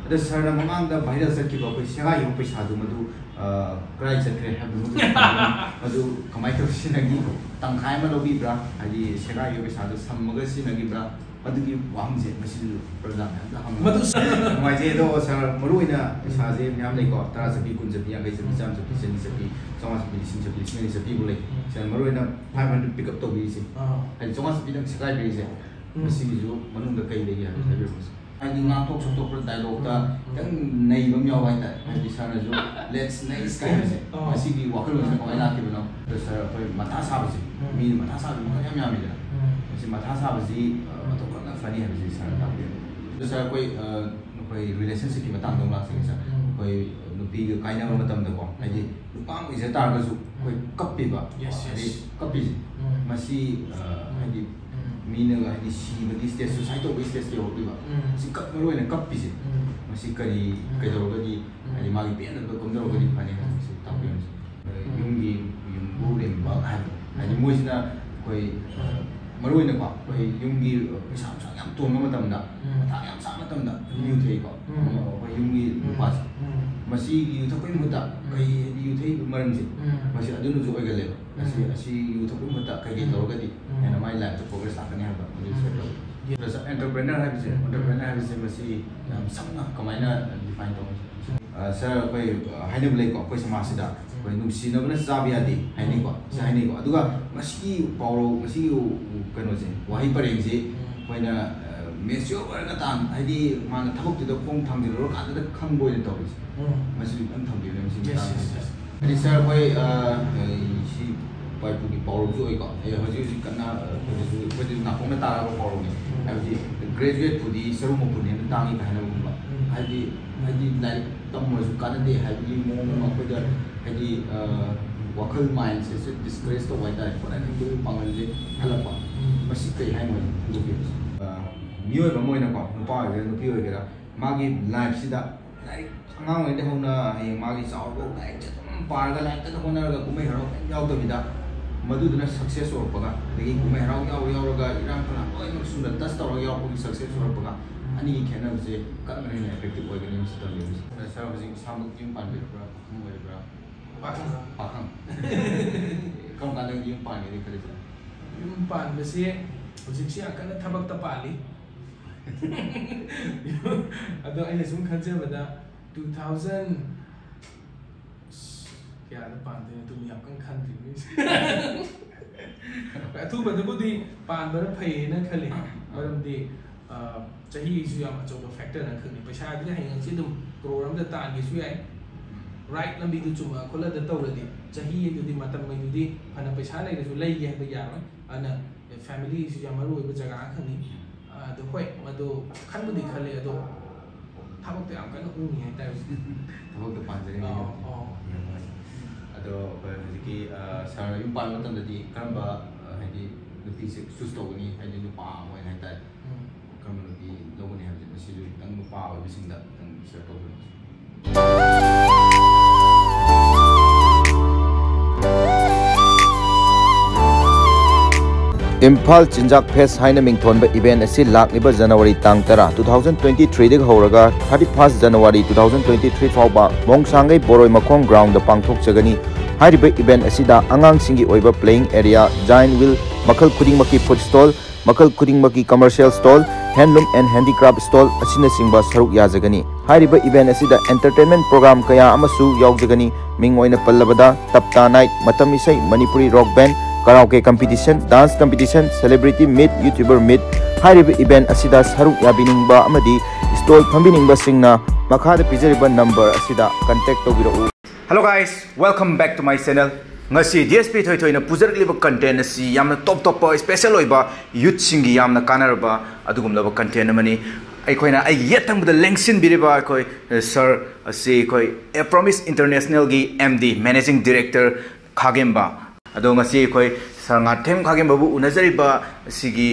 ꯑꯗ ꯁꯔꯅ ꯃꯃꯥꯡꯗ ꯚꯥꯏꯔꯦꯜ ꯆꯠꯈꯤꯕ ꯑꯩꯈꯣꯏ ꯁꯦꯒꯥꯏꯔꯤꯕ ꯄꯩꯁꯥꯗꯨ ꯃꯗꯨ ꯀꯗꯥꯏ ꯆꯠꯈ꯭ꯔꯦ ꯍꯥꯏꯕꯗꯨ ꯃꯗꯨ ꯀꯃꯥꯏꯅ ꯇꯧ ꯁꯤꯖꯤꯟꯅꯈꯤ ꯇꯪꯈꯥꯏ ꯑꯃ ꯂꯧꯕꯤꯕ꯭ꯔꯥ ꯍꯥꯏꯗꯤ ꯁꯦꯒꯥꯏꯔꯤꯕ ꯄꯩꯁꯥꯗꯨ ꯁꯝꯃꯒ ꯁꯤꯖꯤꯟꯅꯈꯤꯕ꯭ꯔꯥ ꯑꯗꯨꯒꯤ ꯋꯥꯍꯪꯁꯦ ꯃꯁꯤꯁꯨ ꯄ꯭ꯔꯖꯥꯅ ꯑꯝꯇ ꯍꯪꯕ ꯅꯨꯡꯉꯥꯏꯖꯩ ꯑꯗꯣ ꯁꯔ ꯃꯔꯨꯑꯣꯏꯅ ꯄꯩꯁꯥꯁꯦ ꯃꯌꯥꯝ ꯂꯩꯀꯣ 10 ꯆꯞꯄꯤ 20 ꯆꯞꯄꯤ 50 ꯆꯞꯄꯤ 100 ꯆꯞꯄꯤ 100 ꯆꯞꯄꯤ 900 ꯆꯞꯄꯤ 1000 ꯆꯞꯄꯤ 2000 ꯆꯞꯄꯤꯕꯨ ꯂꯩ ꯁꯔ ꯃꯔꯨꯑꯣꯏꯅ 500 ꯄꯤꯛ ꯑꯞ ꯇꯧꯕꯤꯔꯤꯁꯦ ꯍꯥꯏꯗꯤ 900 ꯆꯞꯄꯤꯗꯪ ꯁꯦꯒꯥꯏꯕꯤꯔꯤꯁꯦ ꯃꯁꯤꯒꯤꯁꯨ ꯃꯅꯨꯡꯗ ꯀꯩ ꯂꯩꯒꯦ ꯍꯥꯏꯕꯤꯔꯛꯑꯣ ꯍꯥꯏꯗꯤ ꯉꯥꯛꯊꯣꯛ ꯁꯛꯇꯣꯛꯄ ꯗꯥꯏꯂꯣꯛꯇ ꯈꯤꯇꯪ ꯅꯩꯕ ꯑꯃ ꯌꯥꯎꯕ ꯍꯥꯏꯇꯥꯔꯦ ꯍꯥꯏꯗꯤ ꯁꯔꯅꯁꯨ ꯂꯦꯠꯁ ꯅꯩꯁ ꯀꯥꯏ ꯍꯥꯏꯕꯁꯦ ꯃꯁꯤꯒꯤ ꯋꯥꯈꯜꯂꯣꯟꯁꯤꯅ ꯀꯃꯥꯏꯅ ꯂꯥꯛꯈꯤꯕꯅꯣ ꯑꯗꯣ ꯁꯔ ꯑꯩꯈꯣꯏ ꯃꯊꯥ ꯁꯥꯕꯁꯦ ꯃꯤꯅ ꯃꯊꯥ ꯁꯥꯕꯁꯤ ꯃꯈꯜ ꯌꯥꯝ ꯌꯥꯝꯃꯤꯗꯅ ꯃꯁꯤ ꯃꯊꯥ ꯁꯥꯕꯁꯤ ꯃꯇꯧ ꯀꯔꯝꯅ ꯐꯅꯤ ꯍꯥꯏꯕꯁꯤ ꯁꯔꯅ ꯇꯥꯛꯄꯤꯌꯨ ꯑꯗꯣ ꯁꯔ ꯑꯩꯈꯣꯏ ꯔꯤꯂꯦꯁꯟꯁꯤꯞꯀꯤ ꯃꯇꯥꯡꯗ ꯑꯃꯨꯛ ꯂꯥꯛꯆꯒꯦ ꯁꯔ ꯑꯩꯈꯣꯏ ꯅꯨꯄꯤꯒ ꯀꯥꯏꯅꯕ ꯃꯇꯝꯗꯀꯣ ꯍꯥꯏꯗꯤ ꯅꯨꯄꯥ ꯑꯃ ꯑꯣꯏꯖ ꯇꯥꯔꯒꯁꯨ ꯑꯩꯈꯣꯏ ꯀꯞꯄꯤꯕ ꯍꯥꯏꯗꯤ ꯀꯞꯄꯤꯁꯦ ꯃꯁꯤ ꯍꯥꯏꯗꯤ ꯃꯤꯅꯒ ꯍꯥꯏꯗꯤ ꯁꯤꯕꯒꯤ ꯁ꯭ꯇꯦꯖ ꯁꯨꯁꯥꯏꯠ ꯇꯧꯕꯒꯤ ꯁ꯭ꯇꯦꯖ ꯌꯧꯔꯛꯂꯤꯕ ꯃꯁꯤ ꯃꯔꯨ ꯑꯣꯏꯅ ꯀꯞꯄꯤꯁꯦ ꯃꯁꯤ ꯀꯩꯗꯧꯔꯒꯗꯤ ꯍꯥꯏꯗꯤ ꯃꯥꯒꯤ ꯄꯦꯟꯅꯕ ꯀꯝꯗꯧꯔꯒꯗꯤ ꯐꯅꯤ ꯍꯥꯏꯕꯁꯤ ꯇꯥꯛꯄꯤꯌꯨ ꯌꯨꯝꯒꯤ ꯌꯨꯝꯕꯨꯔꯦꯝꯕ ꯍꯥꯏꯗꯤ ꯃꯣꯏꯁꯤꯅ ꯑꯩꯈꯣꯏ ꯃꯔꯨ ꯑꯣꯏꯅꯀꯣ ꯑꯩꯈꯣꯏ ꯌꯨꯝꯒꯤ ꯄꯩꯁꯥ ꯅꯨꯡꯁꯥ ꯌꯥꯝ ꯇꯣꯟꯕ ꯃꯇꯝꯗ ꯃꯊꯥ ꯌꯥꯝ ꯁꯥꯕ ꯃꯇꯝꯗ ꯌꯨꯊꯩꯀꯣ ꯑꯩꯈꯣꯏ ꯌꯨꯝꯒꯤ ꯅꯨꯄꯥꯁꯦ ꯃꯁꯤꯒꯤ ꯌꯨꯊꯛꯄꯒꯤ ꯃꯍꯨꯠꯇ ꯀꯩ ꯍꯥꯏꯗꯤ ꯌꯨꯊꯩꯕ ꯃꯔꯝꯁꯦ ꯃꯁꯤ ꯑꯗꯨꯅꯁꯨ ꯑꯣꯏꯒꯜꯂꯦꯕ ꯑꯁꯤ ꯌꯨꯊꯛꯄꯒꯤ ꯃꯍꯨꯠꯇ ꯀꯩꯀꯩ ꯇꯧꯔꯒꯗꯤ ꯍꯦꯟꯅ ꯃꯥꯒꯤ ꯂꯥꯏꯐꯇ ꯄ꯭ꯔꯣꯒ꯭ꯔꯦꯁ ꯂꯥꯛꯀꯅꯤ ꯍꯥꯏꯕ ꯑꯦꯟꯇꯔꯄ꯭ꯔꯦꯅꯔ ꯍꯥꯏꯕꯁꯦ ꯃꯁꯤ ꯌꯥꯝ ꯁꯝꯅ ꯀꯃꯥꯏꯅ ꯗꯤꯐꯥꯏꯟ ꯇꯧꯕ ꯁꯔ ꯑꯩꯈꯣꯏ ꯍꯥꯏꯅꯕ ꯂꯩꯀꯣ ꯑꯩꯈꯣꯏ ꯁꯃꯥꯖꯁꯤꯗ ꯑꯩꯈꯣꯏ ꯅꯨꯡꯁꯤꯅꯕꯅ ꯆꯥꯕ ꯌꯥꯗꯦ ꯍꯥꯏꯅꯩꯀꯣ ꯁꯤ ꯍꯥꯏꯅꯩꯀꯣ ꯑꯗꯨꯒ ꯃꯁꯤꯒꯤ ꯄꯥꯎꯔꯧ ꯃꯁꯤꯒꯤ ꯀꯩꯅꯣꯁꯦ ꯋꯥꯍꯩ ꯄꯔꯦꯡꯁꯦ ꯑꯩꯈꯣꯏꯅ ꯃꯦꯆꯤꯌꯣꯔ ꯑꯣꯏꯔꯒ ꯍꯥꯏꯗꯤ ꯃꯥꯅ ꯊꯕꯛꯇꯨꯗ ꯈꯣꯡ ꯊꯥꯡꯖꯤꯜꯂꯨꯔꯀꯥꯟꯗ ꯈꯪꯕ ꯑꯣꯏꯅ ꯇꯧꯔꯤꯁꯦ ꯃꯁꯤ ꯈꯤꯇꯪ ꯊꯝꯕꯤꯌꯨꯅꯦ ꯃꯁꯤ ꯍꯥꯏꯗꯤ ꯁꯔ ꯑꯩꯈꯣꯏ ꯁꯤ ꯄꯥꯏꯄꯨꯒꯤ ꯄꯥꯎꯔꯧꯁꯨ ꯑꯣꯏꯀꯣ ꯍꯧꯖꯤꯛ ꯀꯟꯅ ꯑꯩꯈꯣꯏꯗꯁꯨ ꯅꯥꯀꯣꯡꯅ ꯇꯥꯔꯕ ꯄꯥꯎꯔꯧꯅꯤ ꯍꯥꯏꯕꯗꯤ ꯒ꯭ꯔꯦꯖꯨꯋꯦꯠꯄꯨꯗꯤ ꯁꯔꯨ ꯃꯄꯨꯅ ꯍꯦꯟꯅ ꯇꯥꯡꯉꯤ ꯍꯥꯏꯅꯕꯒꯨꯝꯕ ꯍꯥꯏꯗꯤ ꯂꯥꯏꯔꯤꯛ ꯇꯝꯃꯨꯔꯁꯨ ꯀꯥꯟꯅꯗꯦ ꯍꯥꯏꯕꯒꯤ ꯃꯑꯣꯡ ꯑꯃ ꯑꯩꯈꯣꯏꯗ ꯍꯥꯏꯗꯤ ꯋꯥꯈꯜ ꯃꯥꯏꯟꯁꯦ ꯗꯤꯁꯀꯔꯦꯖ ꯇꯧꯕ ꯍꯥꯏꯇꯥꯔꯦ ꯍꯣꯠꯅꯅꯤꯡꯕꯒꯤ ꯄꯥꯡꯒꯜꯁꯦ ꯍꯜꯂꯛꯄ ꯃꯁꯤ ꯀꯩ ꯍꯥꯏꯅꯣ ꯍꯟꯗꯣꯛꯄꯤꯕꯁꯦ ꯃꯤꯑꯣꯏꯕ ꯑꯃ ꯑꯣꯏꯅꯀꯣ ꯅꯨꯄꯥ ꯑꯣꯏꯒꯦꯔꯥ ꯅꯨꯄꯤ ꯑꯣꯏꯒꯦꯔꯥ ꯃꯥꯒꯤ ꯂꯥꯏꯐꯁꯤꯗ ꯂꯥꯏꯔꯤꯛ ꯑꯉꯥꯡ ꯑꯣꯏꯔꯤꯉꯩꯗ ꯍꯧꯅ ꯍꯌꯦꯡ ꯃꯥꯒꯤ ꯆꯥꯎꯔꯒ ꯂꯥꯏꯔꯤꯛꯁꯦ ꯑꯗꯨꯝ ꯄꯥꯔꯒ ꯂꯥꯏꯔꯤꯛꯇ ꯍꯣꯠꯅꯔꯒ ꯀꯨꯝꯍꯩ ꯍꯔꯥꯎ ꯀꯩꯝ ꯌꯥꯎꯗꯕꯤꯗ ꯃꯗꯨꯗꯨꯅ ꯁꯛꯁꯦꯁ ꯑꯣꯏꯔꯛꯄꯒ ꯑꯗꯒꯤ ꯀꯨꯝꯍꯩ ꯍꯔꯥꯎ ꯌꯥꯎꯔꯒ ꯏꯔꯥꯡ ꯐꯂꯥꯡ ꯂꯣꯏꯅꯃꯛ ꯁꯨꯝꯅ ꯇꯁ ꯇꯧꯔꯒ ꯌꯥꯎꯔꯛꯄꯒꯤ ꯁꯛꯁꯦꯁ ꯑꯣꯏꯔꯛꯄꯒ ꯑꯅꯤꯒꯤ ꯈꯦꯠꯅꯕꯁꯦ ꯀꯔꯝꯅ ꯍꯦꯟꯅ ꯑꯦꯐꯦꯛꯇꯤꯚ ꯑꯣꯏꯒꯅꯤ ꯃꯁꯤ ꯇꯝꯕꯤꯕꯁꯦ ꯁꯔ ꯍꯧꯖꯤꯛ ꯏꯁꯥꯃꯛ ꯌꯨꯝ ꯄꯥꯟꯕꯤꯔꯕ꯭ꯔꯥ ꯄꯥꯈꯪ ꯑꯣꯏꯔꯕ꯭ꯔꯥ ꯄꯥꯈꯪ ꯀꯔꯝ ꯀꯥꯟꯗ ꯌꯨꯝ ꯄꯥꯟꯒꯦꯗꯤ ꯈꯜꯂꯤꯁꯦ ꯌꯨꯝ ꯄꯥꯟꯕꯁꯦ ꯍꯧꯖꯤꯛꯁꯤ ꯌꯥꯝ ꯀꯟꯅ ꯊꯕꯛꯇ ꯄꯥꯜꯂꯤ ꯑꯗꯣ ꯑꯩꯅ ꯁꯨꯝ ꯈꯟꯖꯕꯗ 2000 ꯀꯌꯥꯗ ꯄꯥꯟꯗꯣꯏꯅꯣ ꯑꯗꯨꯝ ꯌꯥꯝ ꯀꯟꯅ ꯈꯟꯗ꯭ꯔꯤ ꯑꯊꯨꯕꯗꯕꯨꯗꯤ ꯄꯥꯟꯕꯅ ꯐꯩꯌꯦꯅ ꯈꯜꯂꯤ ꯃꯔꯝꯗꯤ ꯆꯍꯤꯁꯨ ꯌꯥꯝ ꯑꯆꯧꯕ ꯐꯦꯛꯇꯔꯅ ꯈꯜꯂꯤ ꯄꯩꯁꯥꯗꯨꯗꯤ ꯍꯌꯦꯡꯁꯤ ꯑꯗꯨꯝ ꯀ꯭ꯔꯣꯔ ꯑꯃꯗ ꯇꯥꯟꯒꯦꯁꯨ ꯌꯥꯏ ꯔꯥꯏꯠ ꯂꯝꯕꯤꯗꯨ ꯆꯨꯝꯃ ꯈꯣꯠꯂꯗ ꯇꯧꯔꯗꯤ ꯆꯍꯤꯗꯨꯗꯤ ꯃꯇꯝꯉꯩꯗꯨꯗꯤ ꯐꯅ ꯄꯩꯁꯥ ꯂꯩꯔꯁꯨ ꯂꯩꯒꯦ ꯍꯥꯏꯕ ꯌꯥꯔꯣꯏ ꯑꯗꯨꯅ ꯐꯦꯃꯤꯂꯤꯁꯨ ꯌꯥꯝ ꯃꯔꯨ ꯑꯣꯏꯕ ꯖꯒꯥ ꯑꯃꯈꯛꯅꯤ ꯑꯗꯣ ꯍꯣꯏ ꯃꯗꯨ ꯈꯟꯕꯨꯗꯤ ꯈꯜꯂꯤ ꯑꯗꯣ ꯊꯕꯛꯇ ꯌꯥꯝ ꯀꯟꯅ ꯎꯡꯉꯤ ꯍꯥꯏꯇꯥꯔꯦ ꯊꯕꯛꯇ ꯄꯥꯟꯖꯔꯤꯅꯤ ꯑꯗꯣ ꯑꯩꯈꯣꯏ ꯍꯧꯖꯤꯛꯀꯤ ꯁꯔ ꯌꯨꯝ ꯄꯥꯟꯕ ꯃꯇꯝꯗꯗꯤ ꯀꯔꯝꯕ ꯍꯥꯏꯗꯤ ꯅꯨꯄꯤꯁꯦ ꯆꯨꯁ ꯇꯧꯒꯅꯤ ꯍꯥꯏꯗꯤ ꯅꯨꯄꯥ ꯑꯃ ꯑꯣꯏꯅ ꯍꯥꯏꯇꯥꯔꯦ ꯀꯔꯝꯕ ꯅꯨꯄꯤ ꯂꯧꯒꯅꯤ ꯍꯥꯏꯕꯁꯦ ꯃꯁꯤꯁꯨ ꯈꯤꯇꯪ ꯅꯨꯄꯥ ꯑꯣꯏꯕꯁꯤꯡꯗ ꯈꯤꯇꯪ ꯁꯤꯌꯔ ꯇꯧꯕꯤꯔꯛꯑꯣ इम्फाल चिंजाक फेस्ट हाइना मिंगथोनबा इवेंट असि लाक्लिबा जनवरी तांग 10 2023 दग हौरगा 31 जनवरी 2023 फाउबा मोंगसांगै बोरोय मखोंग ग्राउंड दा पांगथोक जगनी हारिबा इवेंट असिदा आंगांग सिंगी ओइबा प्लेइंग एरिया जायंट व्हील मखल खुदिंगमकी फूड स्टॉल मखल खुदिंगमकी commercial stall handloom and handicraft stall असिना सिंगबा सरुक याजगनी हारिबा इवेंट असिदा एंटरटेनमेंट प्रोग्राम कया अमसु यावजगनी मिंग ओइना पल्लबदा तप्ता नाइट मतम इसै Manipuri rock band karaoke competition dance competition celebrity meet YouTuber meet हारिबा इवेंट असिदा सरुक याबिनिंगबा अमदी स्टॉल फंबिनिंगबा सिंगना मखादा पिजरिबा नंबर असिदा कांटेक्ट तौबिरउ hello guys welcome back to my channel ngasi DSP thoithoina pujarliba content asi yamna top special oiba youth singi yamna kanarba adugumlaba content amani aikoina ai yetangbuda lengsin biriba akoi sir asi koi A Promise International gi MD Managing Director khangemba ado ngasi koi sarnga them khangemba bu unajariba sigi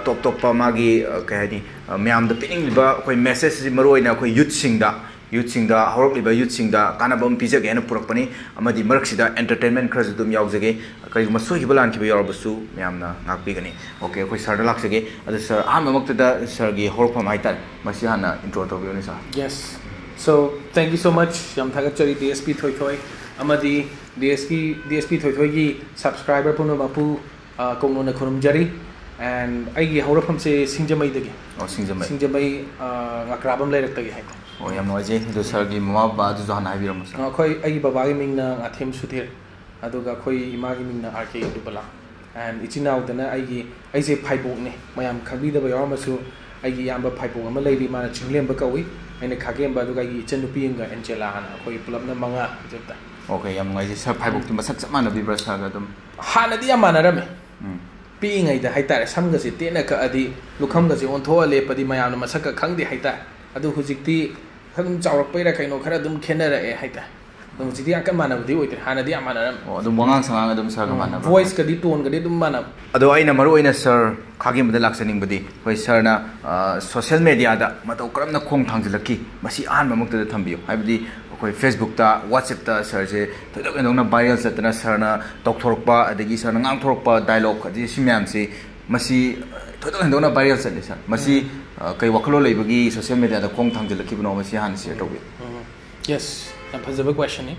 top magi kahani myam da piningliba koi message si maroina koi youth singda youth singda horokliba youth singda kanabam pijage na purakpani amadi maraksida entertainment khara dum yaujage kai masoi hibalan ki yaurbasu myamna ngakpigani okay koi sir da laksage adu sir amamakta da sir gi horokpam haitar masi hana intro to bioni sir. Yes, so thank you so much yam thagachari DSP thoi amadi DSP thoi gi subscriber puno bapu kongno na khunum jari and aigi horokpam se singjamai dagi singjamai ngakrabam lairak dagi hai. Oh, yam noise do sir gi mama ba du jana habiram sir khoi ai baba gi mingna athem suthir aduga khoi ima gi mingna RK dubala and ichinaw dana ai je phaibok ne mayam khabi da ba yawamasu ai gi yamba phaibok ama leiri mana chinglem ba kawi aina khagemba aduga gi chenupi nga Angela hana khoi pulapna manga jeta. Okay, yam noise sir phaibok tu masak samana bi brasa ga dum hana di amana rame pi ngai da haitare samga se tena ka adi lukham ga je on thoa le padi mayam na masak ka khangdi haita adu hujikti kham chawrak paira kaino khara dum khenara e haita dum jidi an ka mana budi oite hana di amana ram oh dum wangang sanga dum sir ga mana voice ka di tone ga di dum mana ado aina maru aina sir khagem da laksaning budi hoi sir na social media da matau karamna khong thangjilaki masi an mamukta da thambiyo haibdi koi Facebook ta WhatsApp ta sir je thadok endong na viral satna sir na tokthorokpa adagi sir na ngang thorokpa dialogue adi simyam se masi thadok endong na viral satle sir masi kai waklo leibagi social media da khong thangjilaki bno masi han share tobi. Yes, that's a big question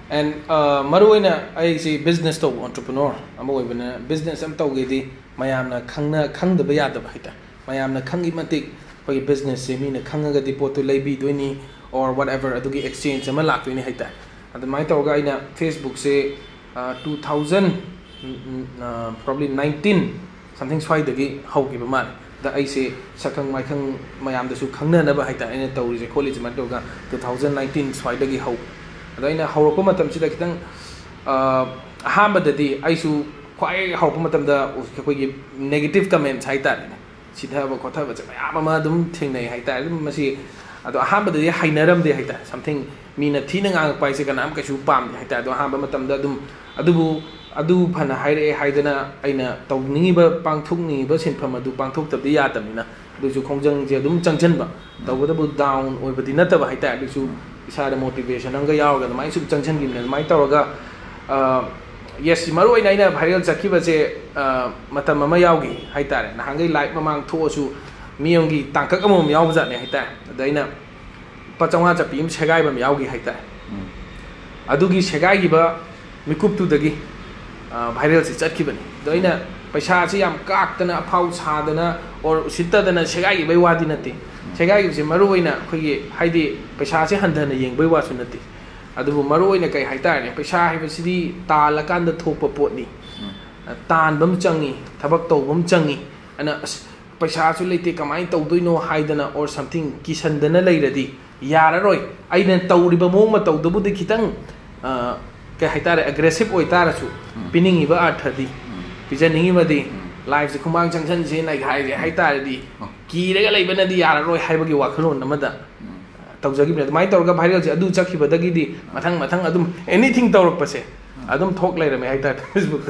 and maruina ai si business to entrepreneur amo ibna business am tawge di mayamna khangda ba yada ba hita mayamna khangi matik koi business se mina khangaga di potu leibi doini or whatever adugi exchange ama laktoini haita admai tawga ina Facebook se 2000 probably 19 something swai dagi haugi ba man da ai se sakang mai khang mayam da su khangna na ba haita ina tawri je college man tawga 2019 swai dagi hau adaina hauropa matam sida kitang ahamba dadi ai su khwai hauropa matam da koi gi negative comments haita sida ba khotha ba mayam ma dum thingnai haita masi ado ahamba dadi hainaram de haita something mina thina ngang pai se kanam ka su pam haita ado ahamba matam da dum adu phana haire haidana aina tawningi ba pangthukni ba sinpham adu pangthuk tabdi ya tamina du ju khongjang je dum changchen ba tawda bu down oi badi nata ba haita du su isa da motivation anga yaw ga mai su changchen gi ne mai tawga yes maru ina viral chakhi ba je matam mama yaw gi haita na hangai live mamang tho su miyongi tangkak amom yaw ba ne haita daina pachanga chapim segai ba yaw gi haita adugi segai gi ba mikup tu dagi viral se chat ki bani doina paisa se yam kak tana phau sa dana or sitta dana segai gi bai wadi nate segai gi se maru oina khoi haidi paisa se handana yeng bai wa su nate adu maru oina kai haita ne paisa hai basidi tala kan da thokpa pot ni tan bam changi thabak to bam changi ana paisa su leite kamai to doino haidana or something kisan dana leiradi yara roi aina tawriba mong ma tawdubu de kitang ke haitare aggressive oi tara su piningi ba athadi pijaningi madi live se khumang changchan je nai hai je haitare di ki rega lei bana di yara roi haibagi wakhalon namada tawjagi bna mai tawga viral je adu chakhi badagi di mathang adum anything tawrak pase adum thok lai rame haitare Facebook.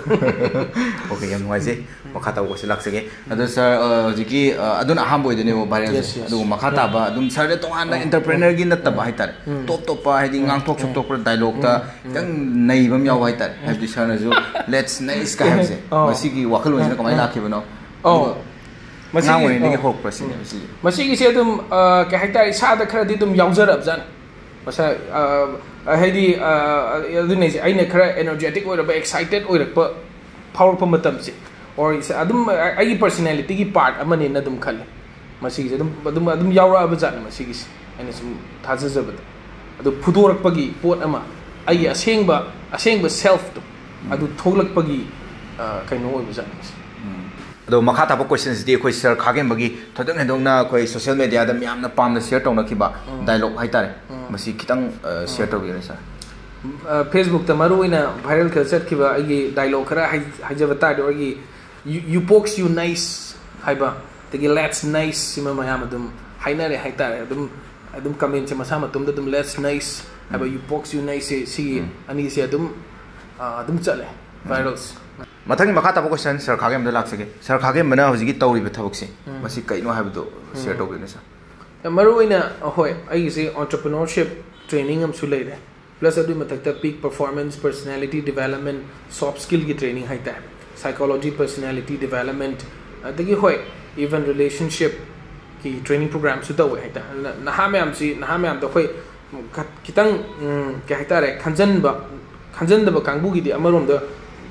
Okay, yam noise makata ko silaksage adu sir jiki adun aham boy dene viral adu makata ba adum sir de tong an entrepreneur gi natta ba haitare top pa hedi ngang thok sok tok dialogue ta dang nei bam yaw haitare hedi sir na jo let's nice ka hamse masigi wakal wajna kamai lakhe bano masigi ni hok prasin masigi se adum ka haitare sa da khara di dum yawjarab jan masa hedi adune aina khara energetic or excited or power pa matam se or adum ai personality gi part amani na dum khale masigi adum yawra ba jan masigi aina sum thajajabad adu phudorak pagi pot ama ai asengba self to adu thoglak pagi kaino oi ba jan ado makata ba questions di koi sir khagem bagi thodong hedong na koi social media da myam na pam na share tawna kiba dialogue haitare masi kitang share taw gi sir Facebook ta maru ina viral ka set kiba ai dialogue khara hajaba ta do gi you pokes you nice haiba tegi let's nice sima mayam adum hainare haitare adum comment se masama tum da dum let's nice haiba you pokes you nice si ani se adum chale virals mathang makata ba question sir khagem da laksage sir khagem bana hojigi tawri ba thabak se masi kaino haibu do share taw gi sir maruina hoi aise entrepreneurship training am su leire plus adu matakta peak performance personality development soft skill ki training haita psychology personality development adagi hoi even relationship ki training program su tawe haita naha myam da hoi kitang ke haita re khanjan da kangbu gi di amarom da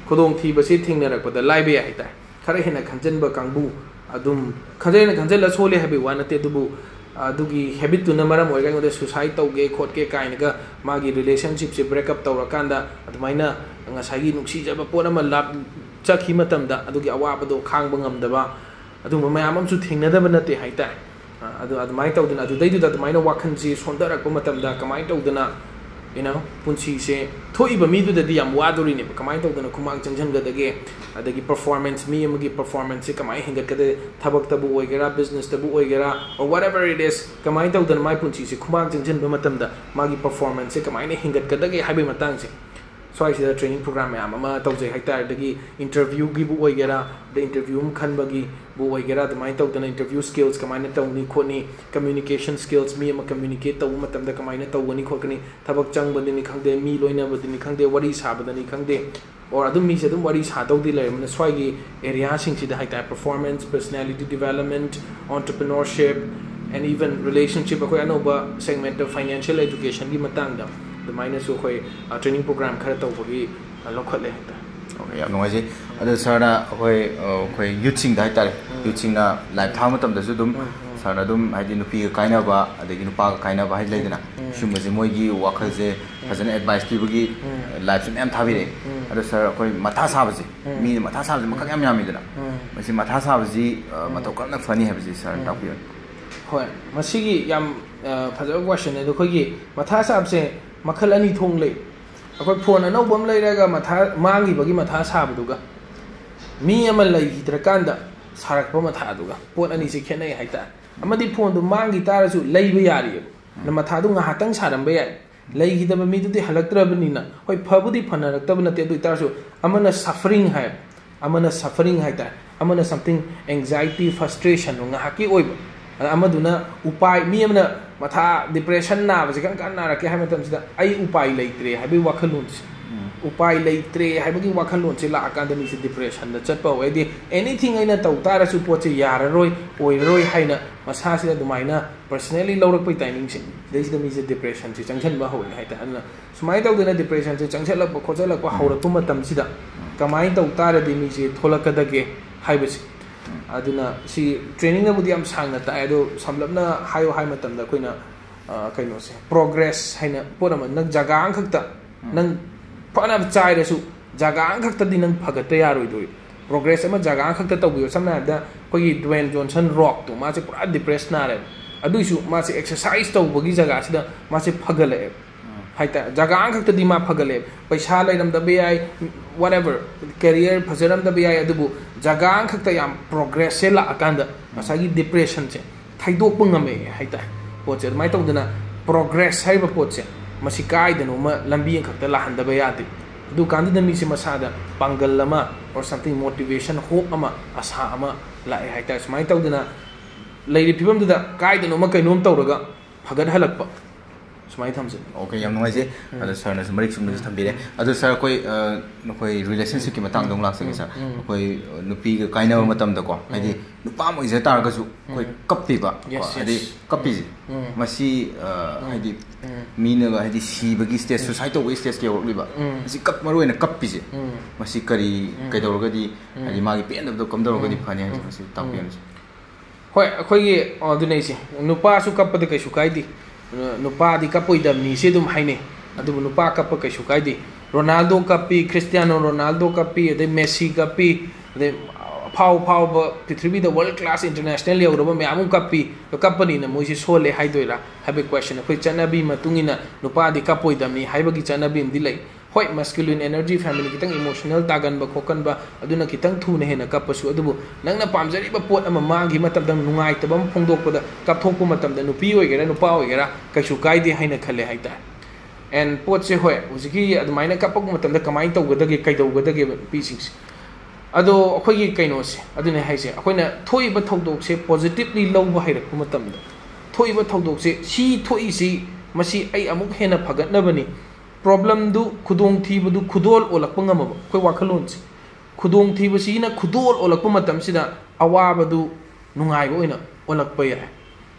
kodong thi ba se thingnarak ba da laibe haita khare hena khanjan ba kangbu adum khanjai la sole habi wanate dubu adugi habit tu na maram oiga ngode suicide tauge khotke kainaga magi relationship se break up tawrakanda adumaina ngasagi nuksi jaba pona ma lap chakhi matamda adugi awaba do khangba ngamdaba adu mayam am su thingnadaba nate haita adu adumai tawduna adu dai du adumaina wakhan ji sondarak pa matamda kamai tawduna punchi se thoiba mi du dadi yam wadori ne kamai tawduna kumang changjan gadage adagi performance mi amagi performance se kamai hingat kade thabak tabu oigera business tabu oigera or whatever it is kamai tawduna mai punchi se kumang changjan ba matamda magi performance se kamai ne hingat kadage habi matang se so I see the training program ama tawje haita dagi interview gi bu oigera the interview khan bagi bu oigera the mai tawdana interview skills kamai ne tawni khoni communication skills mi ama communicate taw matamda kamai ne tawani khokani thabak chang badini khangde mi loina badini khangde wari sabadani khangde or adum mi se dum wari sa tawdi le mana swai gi area sing si da haita performance personality development entrepreneurship and even relationship akoi anoba segment of financial education gi matangda the minus okoi training program khara tawbagi lokhat le haita okay yam noise adu sarna okoi youth sing da haita youth sing na life tha matam da su dum sarna dum haidi nupi ga kaina ba adagi nupa ga kaina ba hai leidana shum je moi gi wakhal je fazana advice pi bagi life sun am thabi re adu sar okoi matha sa ba ji mi matha sa ji makak yam idana masi matha sa ba ji matau karna fani ha ba ji sar ta pi hoi masigi yam fajar question ne do khoi matha sa se makhal ani thong le akoi phone anau bam leiraga matha mangi bagi matha sabuduga mi ama lai hidrakanda sarakpa matha duga pot ani se khenai haita amadi phone du mangi tarasu leiba yari na matha du nga hatang sarambe ya lei hidaba mi du di halaktrabani na hoi phabudi phanaraktab na te du tarasu amana suffering haita amana something anxiety frustration nga haki oiba amaduna upai mi amna matha depression na ba kan kan na ra ke ha matam sida ai upai leitre ha bi wakhalun upai leitre ha bi wakhalun se la akanda mi se depression da chatpa we di anything aina tau tara su poche yara roi oiroi haina masa sida dumaina personally lawrak pai timing se dei sida mi se depression se changchan ba hoi haita anna sumai tau dena depression se changchala ba khojala ko haura tu matam sida kamai tau tara di mi se tholakada ge haibasi aduna si training na budi am sang na ta ado samlapna hayo hai matam da koina kaino se progress haina porama nang jaga ang khakta nang pana chai resu jaga ang khakta di nang phagata yaroi doi progress ama jaga ang khakta tawbiyo samna da koi Dwayne Johnson rock to ma se pura depressed na re adu su ma se exercise taw bagi jaga sida ma se phagale haita jaga ang khakta di ma phagale paisa lairam da be ai whatever career phajaram da be ai adubu jaga ang khakta yam progress se la akanda masagi depression se thaidok pangame haita poche mai tawdana progress haiba poche masi kai dano ma lambi ang khakta la handa ba yati du kandi da mi se masada pangal lama or something motivation hope ama asa ama la haita mai tawdana leiri phibam da kai dano ma kainom tawraga phagat halakpa sumai thamse okay yam noise adu sir na marik sum na thambire adu sir koi koi relationship ki matang dong lak se sir koi nupi ga kaina matam da ko adi nupa mo je tar ga su koi kappi ba adi kappi ji masi adi mina ga adi si bagi stage society to stage ke work liba masi kap maru na kappi ji masi kari kai dor ga di adi magi pen da kam dor ga di phani ha masi tapian hoi khoi gi adu nei si nupa su kappa de kai su kai di nupa di kapoi dam ni se dum haine adu nupa kappa kai su kai di Ronaldo kapi Cristiano Ronaldo kapi de Messi kapi de pau ba prithvi the world class international level me amu kapi to company na moi se sole haidoira have a question khoi chanabi matungina nupa di kapoi dam ni haibagi chanabi ndi lai hoi masculine energy family kitang emotional tagan ba khokan ba aduna kitang thu na hena kapasu adubu nangna pamjari ba pot ama mangi matam dang nungai tabam phongdok pada kapthok pu matam da nupi oigera nupa oigera kaisu kaide haina khale haita and pot se hoi uziki adumaina kapak matam da kamai tawgadage kaidawgadage pisings ado akhoi gi kaino se aduna haise akhoi na thoi ba thodok se positively low ba hairak pu matam da थोइबा थौदोकसे सी थोइसी मसी आई अमुक हेना फगतनबनी problem दु खुदोंग थीबदु खुदोल ओलकप ngमब खोइ वाखलोनसे खुदोंग थीबसीना खुदोल ओलकप मतमसिदा अवाबदु नुंगाइबो ओइना ओलकप याय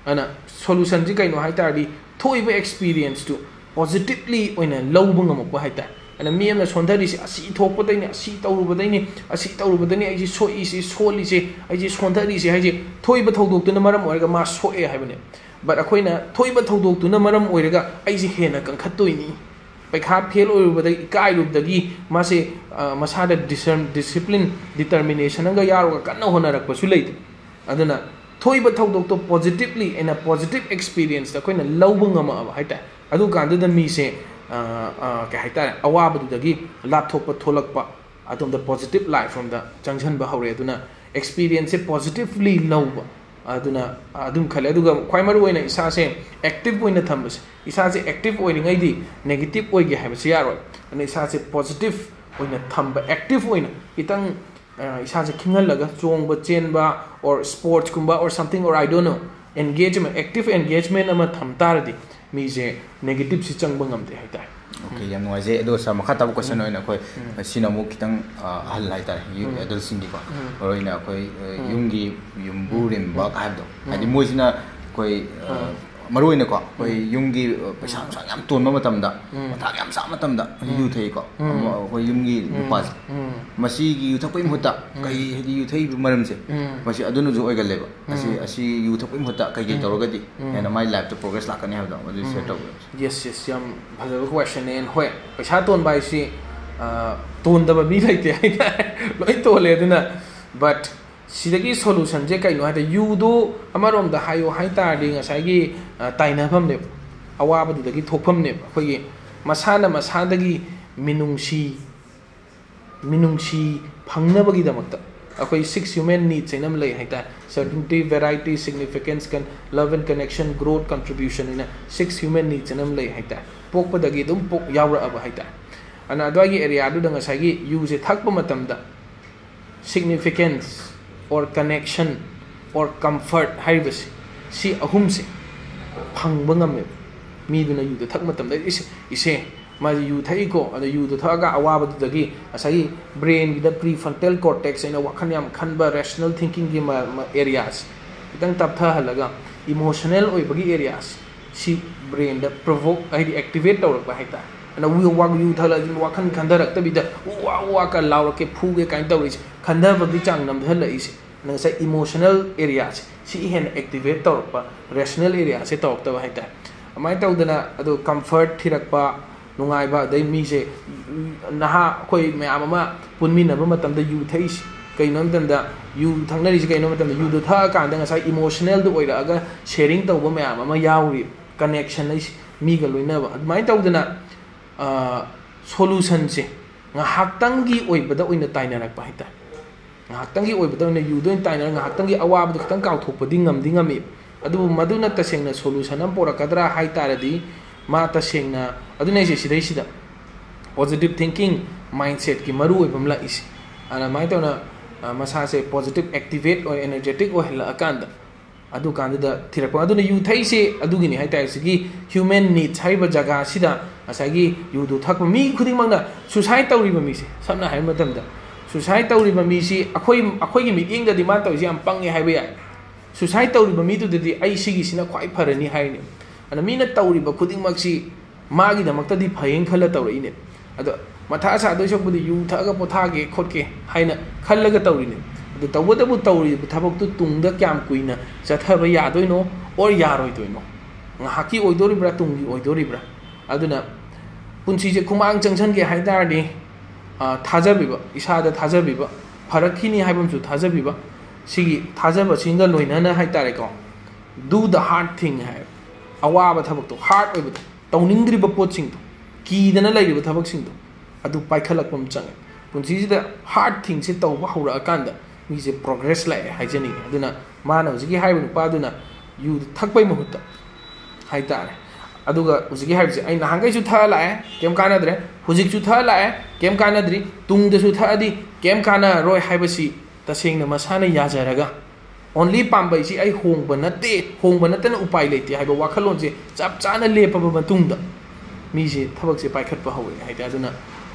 अना solution जी कइनो हाइतारदी थोइबा एक्सपीरियंस टू पॉजिटिवली ओइना लौब ngमप हाइता अना मियमना सोंधरिसे असि थोपदैनि असि तौरुबदैनि आइजि सोइसे सोलिसे आइजि सोंधरिसे हाइजि थोइबा थौदोकतुना मरम ओइरगा मा सोए हाइबने बट अखोइना थोइबा थौदोकतुना मरम ओइरगा आइजि हेना कंखत्तोइनि पैखा फेल ओइरुबदगी इकाइरुबदगी मासे मसादा डिसिप्लिन डिटर्मिनेशन अंगा यारोगा कन्ना होनरकपसु लैते अदुना थोइबा थौदोकतो पॉजिटिवली एना पॉजिटिव एक्सपीरियंस अखोइना लौब ngama हाइता अदु कांददा मीसे के हाइता अवाबदुदगी लाथोप थोलकपा अदुम the positive life from the junction हौरे अदुना एक्सपीरियंस से पॉजिटिवली लौब अदुना अदुम खले अदुगा ख्वाइ मरु ओइना इसासे एक्टिव ओइना थंबस इसासे एक्टिव ओइरिङैदि नेगेटिव ओइगे हाइबसे यारो अना इसासे पॉजिटिव ओइना थंब एक्टिव ओइना इतंग इसासे खिंगलगा चोंगबा चेनबा और स्पोर्ट्स कुंबा और समथिंग और I don't know engagement active engagement अमा थमतारदि मीजे नेगेटिव से चंगबा ngamde हाइता ओके याम नोइजे एदो सा मखा तब क्वेश्चन ओइना खोइ सिनामु खितंग हल हाइता एदल सिंगी को ओइना खोइ युंगी युम्बु रिम्बा काबदो हादि मोइसिना खोइ मरुइना को खोइ युंगी पैसा सा याम तोनबा मतमदा मथा याम सा मतमदा यु थै को खोइ युंगी नुपास मसीगी यु थपै मुता कै हेदि यु थै मरमसे मसी अदुनु जो ओइगलेबा असी यु थपै मुता कै कै तौरगदि एना माइ लाइफ तो प्रोग्रेस लाकने हाबदो मदि सेट तौ यस यस याम भजब क्वेश्चन एन होय पैसा तोन बाइसी तोन दबा मी लैते हाइता लोइ तोले दुना बट सिदगी सोल्यूशन जे कइनो हाइता युदो अमरोम द हायो हाइतारदि ngसाइगी ताइनाफम ने अवाबदुदगी थोकफम ने अखोइगी मसाना मसादगी मिनुंगसी फंगनबगी दमकता अखोइ 6 ह्यूमन नीड्स एनम लै हाइता सर्टेनिटी वेराइटी सिग्निफिकेंस कन love and connection growth contribution in 6 human needs annum लै हाइता पोकपदगी दुम पोक यावरअब हाइता अना अदवागी एरिया दु ngसाइगी युजे थकप मतमदा सिग्निफिकेंस और कनेक्शन और कंफर्ट हाइबस सी अहुम से फंग ngame मीदुना युद थक मतमदा इसे माजी यू थैको अद युद थगा अवाबदुदगी असगी ब्रेन गिद प्रीफ्रंटल कॉर्टेक्स एना वखन याम खनबा रेशनल थिंकिंग गी एरियास इतंग तपथा हलगा इमोशनल ओइबगी एरियास सी ब्रेन द प्रोवोक आइदि एक्टिवेट तौरक हाइता अना वी वाग यू थला वखन खंदरक तबिदा वा वा का लावरके फुगे काइन तौरिस खंदबगी चांग नमधल इसे नंगसा इमोशनल एरियास सी हेन एक्टिवेट तौरक रेशनल एरिया से तौरक हाइता अमाइ तौदना अदो कंफर्ट थिरकपा नुंगाइबा दै मीसे नहा खोइ मयाम अमा पुनमिनबा मतमदा यू थैस कइनो मतमदा यू थंगनरिस कइनो मतमदा यू दो था कांदा ngasa इमोशनल दो ओइरागा शेयरिंग तौबा मयाम अमा याउरि कनेक्शन लैस मीगा लोइनबा अमाइ तौदना सोल्यूशन से ngahaktangi oibada oina tainarakpa haita ngahaktangi oibada oina yudoi tainar ngahaktangi awabdu khitang kauthokpadi ngamdi ngami adu maduna tasengna solution am porakadra haitaradi ma tasengna aduna ise sidai sida positive thinking mindset ki maru oibam la is ana mai tona masa se positive activate or energetic or hela akanda adu kanda thirakpa aduna yu thai se adugini haitar sigi human needs haiba jaga sida asagi yu du thakpa mi khuding mangna suicide tawriba mi se samna hai matamda suicide tawriba mi si akhoi gi meeting da demand tawisi am pange haiba ya suicide tawriba mi tu de ai sigi sina khwai pharani haini ana mi na tawriba khuding mak si magi da makta di phayeng khala tawri ne ado matha sa do sok budi yu thaga pothage khotke haina khallaga tawri ne ado tawdabu tawri thabak tu tungda kyam kuina chathaba ya doino or yaroi doino ngahaki oidoribra tungi oidoribra aduna punsi je kumang changchan ge haidardi thajabiba isada thajabiba farakhini haibam su thajabiba sigi thajaba singa loinana haitare ko do the hard thing hai awaba thabak to hard oiba tawningdriba poching to ki dana laiba thabak sing to adu paikhalakpam chang punsi je hard thing se tawba hura akanda mi je progress lai haijani aduna mana sigi haibu pa aduna yu thakpai mahutta haitare aduga usigi haibse ai nahangai su tha lae kem kanadre hujik su tha lae kem kanadri tung de su tha adi kem kana roi haibasi tasengna masana yajaraga only pambai si ai hong banate na upai lete haiba wakhalon se chap chana lepaba matungda mi se thabak se paikhat pa hawe haita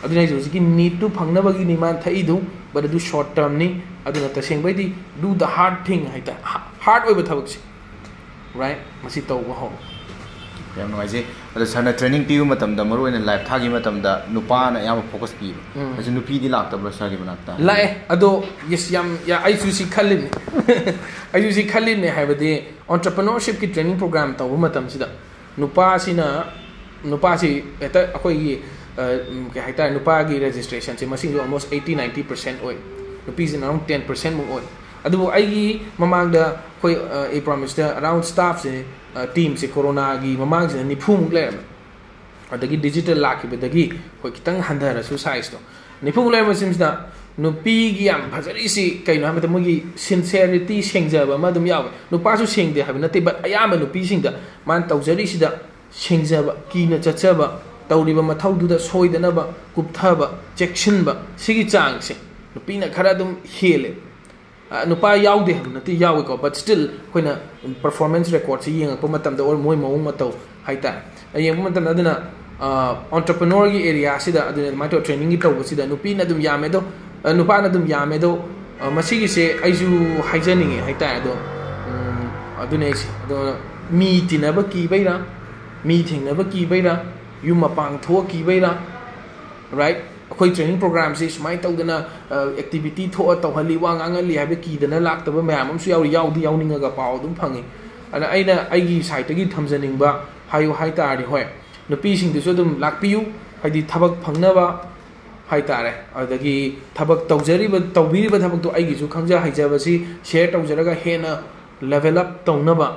aduna jo ki need to phangna bagi ni man thai du but do short term ni aduna taseng bai di do the hard thing haita hard oiba thabak se right masi taw ba ho yam no aje ada sana training piu matam da maru ina live thagi matam da nupa na yam focus pi aje nupi di lak ta bra sa gi banakta la ado yes yam ya ai su si khalin ai su si khalin ne haibade entrepreneurship ki training program taw matam sida nupa si eta akoi gi ke haita nupa gi registration se masing almost 80-90% oi nupi is around 10% mo oi adu ai gi mamang da koi a promise da around staff se team se corona gi mamang se ni phum le adagi digital laki bedagi koi kitang handara su size to ni phum le masim da nupi gi yam phajari si kai no hamata mogi sincerity sengjaba ma dum yawe nupa su sengde habina te but ayama nupi singda man tawjari si da sengjaba kina chachaba tawriba mathaudu da soidanaba kupthaba chectionba sigi changse nupi na khara dum hele nupa yaude nati yawe ko but still koina performance record si yeng ko matam da or moi maung mataw haita yeng matam da dina entrepreneur gi area sida aduna mato training gi taw sida nupi na dum yame do nupa na dum yame do masigi se aiju haijaningi haita do aduna si do mi tinaba ki baira mi thingnaba ki baira yuma pang tho ki baira right akoi training program se smai tawdana activity tho tawhali wa ngangali habi ki dana laktaba mayam am su yaudi yauninga ga paw dum phangi ana aina aigi site gi thamjaning ba hayu haitari hoi nupi sing du so dum lakpiu haidi thabak phangnaba haitare adagi thabak tawjari ba tawbiri ba thabak to aigi su khangja haijaba si share tawjaraga hena level up tawnaba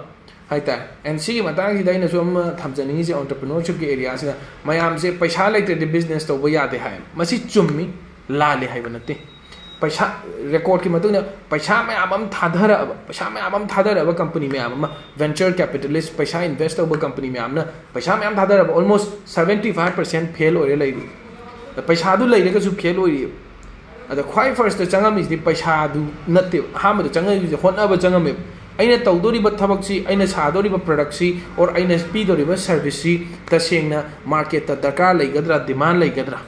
haita and see matang hi daina som thamjani se entrepreneurship ge area se mayam se paisa laite de business to ba yade hai masi chummi la le hai banate paisa record ki matuna paisa mayam am thadara ba company mayam am venture capitalist paisa invest ba company mayam na paisa mayam thadara ba almost 75% fail ore lai the paisa du lai ga su fail ore ada khwai first changam is the paisa du natte ha ma changam is hotna ba changam aina tawdoriba thabakchi aina sadoriba product si or aina speedoriba service si tasengna market ta dakar laigadra demand laigadra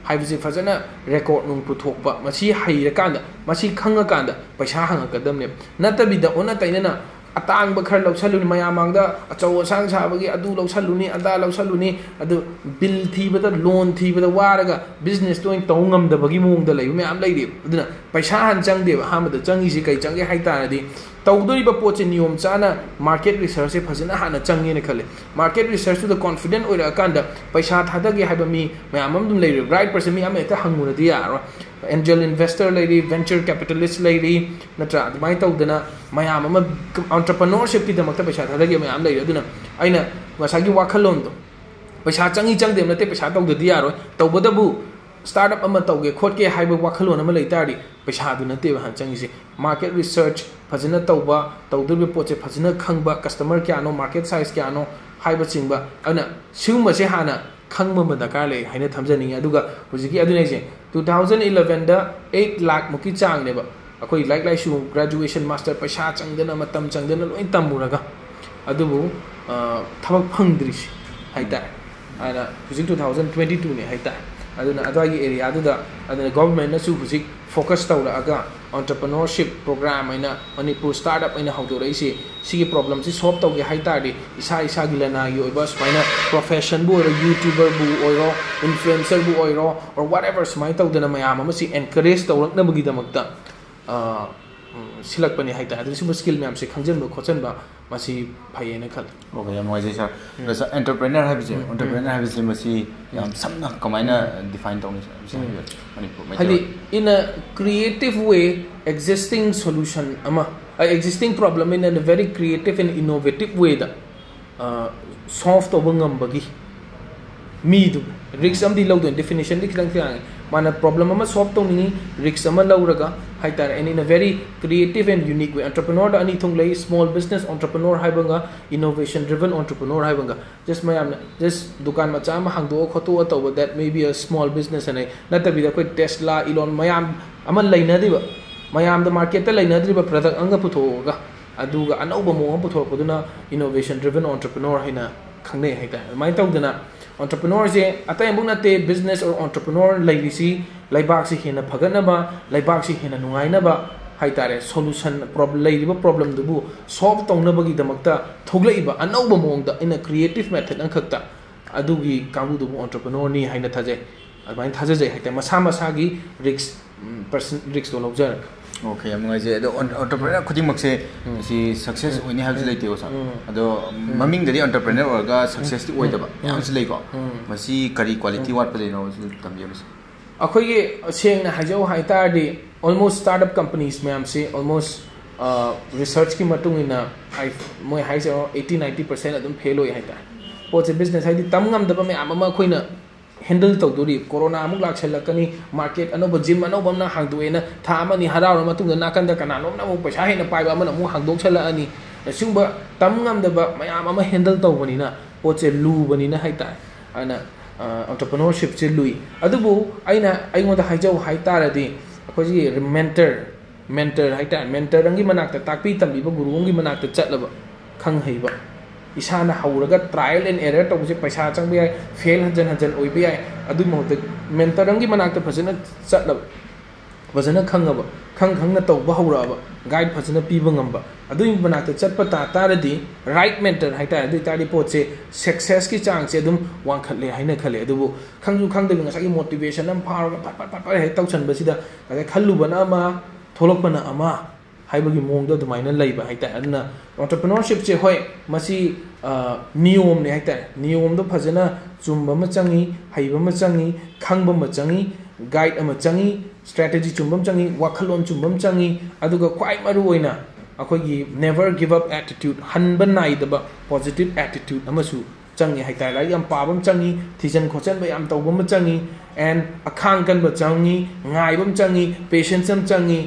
haibse fazana record nung puthokpa machi haira kanda machi khanga kanda paisa hanga kadamne natabida ona tainana atang ba khar lawsaluni mayamangda achaw sang sabagi adu lawsaluni ada lawsaluni adu bill thibada loan thibada waraga business to tawngam da bagi mungda lay me am lay aduna paisa han changde hamada changi si kai changi haitara di tawdoriba poche niyom chana market research se phajana hana changi ne khale market research to the confident oira akanda paisa thadagi haiba mi mayamam dum lay right person mi ameta hanguna dia angel investor lady venture capitalist lady natra admai tawdana mayam ama entrepreneurship ki damakta paisa thadagi mayam lay aduna aina wasagi wakhalon to paisa changi changde nate paisa tawda dia ro tawbadabu startup ama tawge khotke haiba wakhalon ama leitari paisa du nate ba changi se market research phajana tawba tawdurbe poche phajana khangba customer kya no market size kya no haiba chingba ana singma se hana khangma ma dakar le haina thamjani aduga hujiki adune se 2011 da 8 lakh muki chang ne ba akoi like shu graduation master paisa changdana matam changdana loi tamuraga adubu thabak phangdri haita ana hujik 2022 ne haita aduna adagi area aduda aduna government na su hujik focus tawra aga entrepreneurship program aina manipur startup aina hawdorei si sigi problem si solve tawge haitari isa gilana gi oiba smaina profession bu or youtuber bu oiro influencer bu oiro or whatever smai tawdana mayam ama si encourage tawrakna bagi damakta silak pani haita adu si skill mayam se khangjan ba khochan ba masi phayena khal okay yam wai sa sa entrepreneur have masi yam samna kamaina define tawni sa manipur hali in a creative way existing solution ama existing problem in a very creative and innovative way da solve to bangam bagi mi du risk am di law do definition di khlang khlang mana problem ama solve to ni risk ama lauraga haitar and in a very creative and unique way entrepreneur da ani thong lei small business entrepreneur haibanga innovation driven entrepreneur haibanga just mayam just dukan macha ma hangdo khoto to that maybe a small business and natabi da koi Tesla Elon mayam ama leina diba mayamda market ta lainadriba product anga puthoga aduga anauba mo puthopaduna innovation driven entrepreneur haina khangne haita mai tawdana entrepreneur je atay bung nate business or entrepreneur laibisi laibak si hena phaganaba laibak si hena nungainaba haitare solution problem laiba problem dubu solve tawnabagi damakta thoglaiba anauba mongda in a creative method ankakta adugi kamu dubu entrepreneur ni haina thaje admain thaje je haita masa masa gi risk person risk to lobjar okay am ngai je ado entrepreneur khuding makse si success oini habs leite o sa ado maming dadi entrepreneur orga success ti oidaba yam si leiko masi kari quality wat pade no tambi am akhoi ge seng na hajau haita di almost startup companies mayam se almost research ki matung ina I moi hai se 80-90% adum fail oi haita poche business hai di tamngam daba me amama khoina handle tawduri corona amuk lakselakani market anoba gym anoba na hangduena tha amani haraura matungda nakanda kananom na mu paisa hena paiba amana mu hangdok chala ani singba tamngam daba mayam ama handle tawbani na poche lu bani na haita ana entrepreneurship che lui adubu aina aingoda haijau haitara di akoji mentor haita mentor rangi manakta takpi tambi ba guru ngi manakta chatlaba khang heiba isana hauraga trial and error tawse paisa changbe ai fail hajan oi bi ai adu mohte mentor rangi manakta phajana chatlaba phajana khangaba khangna tawba hauraba guide phajana piba ngamba adu manakta chatpa ta taradi right mentor haita adu tari poche success ki chang che dum wang khatle haina khale adu khangju khangde ngasa ki motivation am power pat hai tawchan basida ka khallu bana ma tholok bana ama haibagi mongda dumaina leiba haita adna entrepreneurship che hoi masi niyom ne haita niyom do phajana chumba ma changi haiba ma changi khangba ma changi guide ama changi strategy chumbam changi wakhalon chumbam changi aduga kwai maru oina akogi never give up attitude hanba naidaba positive attitude amasu changi haita la yam pabam changi thijan khochan ba yam tawbam changi and akhang kan ba changi ngaibam changi patience am changi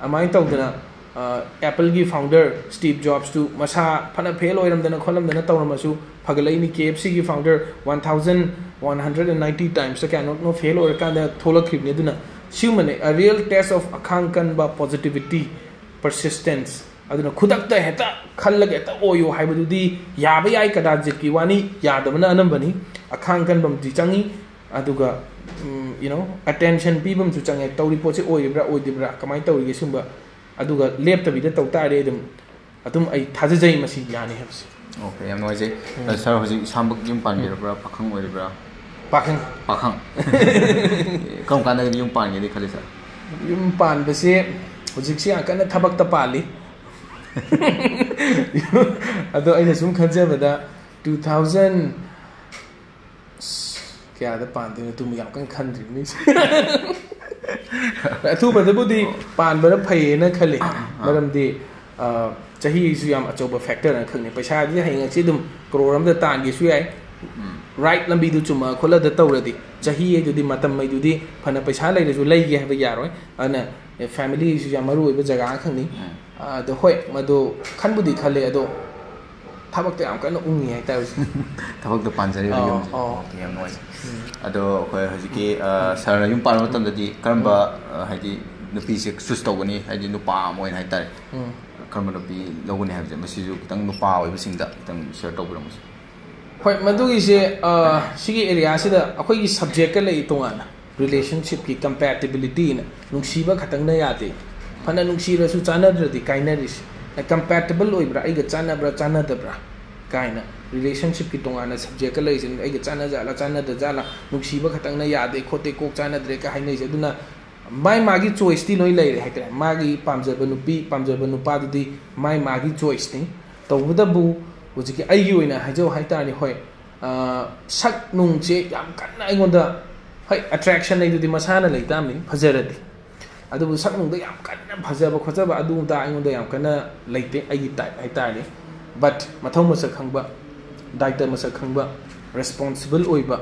amai tawdana Apple ki founder Steve Jobs to masa phana fail oiramdana kholamdana tawramasu phagalaini KFC ki founder 1190 times so cannot no fail or kanda tholakhibne duna siumane a real test of akhankan ba positivity persistence aduna khudakta heta khallaga heta oyo haibadudi yaba yai kada jiki wani yadabana anambani akhankan bam ji changi aduga you know attention people to changi tawri poche oibra oidibra kamai tawri ge sumba aduga leptabida tawtare adum ai thajajai masi yani habsi okay am noise sir hoji sambuk yum panbira pakhang oiribra pakhang kam kana yum pan ge khale sir yum pan base hojik si akana thabak ta pali ado aina sum khanjabada 2000 kya da pan de tu yam kan khandri ni thu badabudi pan bara phai na khale maramdi chahi su yam achoba factor na khangni paisa di hainga chi dum program da tan gi su yai right lambi du chuma khola da tawradi chahi e du di matam mai du di phana paisa lai da su lai ge ha yaroi ana family su yam maru ba jaga khangni do hoi madu khanbudi khale ado thabak te am kana ungi hai ta thabak da panjari yum yam noise ado khoi hajiki sar yum pan matam da di karamba haidi nupi se sus tawani haidi nupa moin hai tare karamba nupi loguni habje masi ju kitang nupa oi bisingda kitang share tawbram hoi madu gi se sigi area sida akhoi gi subject ka lei tongana relationship ki compatibility na nungsiba khatang na yate phana nungsira su chanadra di kainaris compatible oibra aiga chanabra chanadabra kaina relationship ki tongana subject ka lei sin aiga chanajala chanada jala nungsiba khatang na yade khote kok chanadre ka hainai se duna mai magi choice ti loi leire haitra magi pamjaba nupa di mai magi choice ni tawda bu hojiki aigi oina hajau haitani hoi sak nung che yam kanna aingonda hai attraction nei du di masana leitamni phajaradi adubu sak nung da yam kanna phajaba khojaba adu da aingonda yam kanna leite aigi type haitani but mathau masa khangba daita masa khangba responsible oiba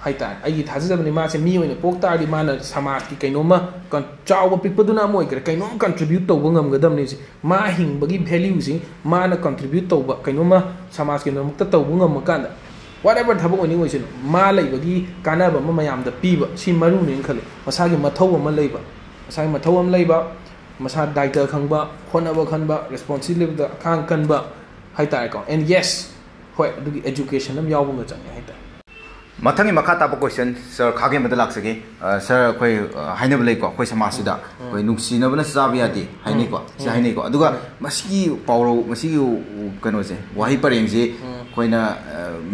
haita aigi thajabani ma se mi oina pokta di mana samaj ki kainoma kan chawa pikpaduna moi kre kainom contribute to bangam gadam ni ma hing bagi value si mana contribute to ba kainoma samaj ki nomuk ta to bangam makanda whatever thabo oni oisin ma lai bagi kana ba mayam da piba si maru ni khale masagi mathau ma leiba masai mathau am leiba masa daita khangba khonaba khanba responsibility da khang kanba hai tai ko and yes hoi du education am yaw ma chang hai tai mathang makha ta question sir khage ma dalak sage sir koi haina blai ko koi samaj da koi nungsi na bana sabi adi haini ko si haini ko aduga masigi pawro masigi kano se wahi pareng je koi na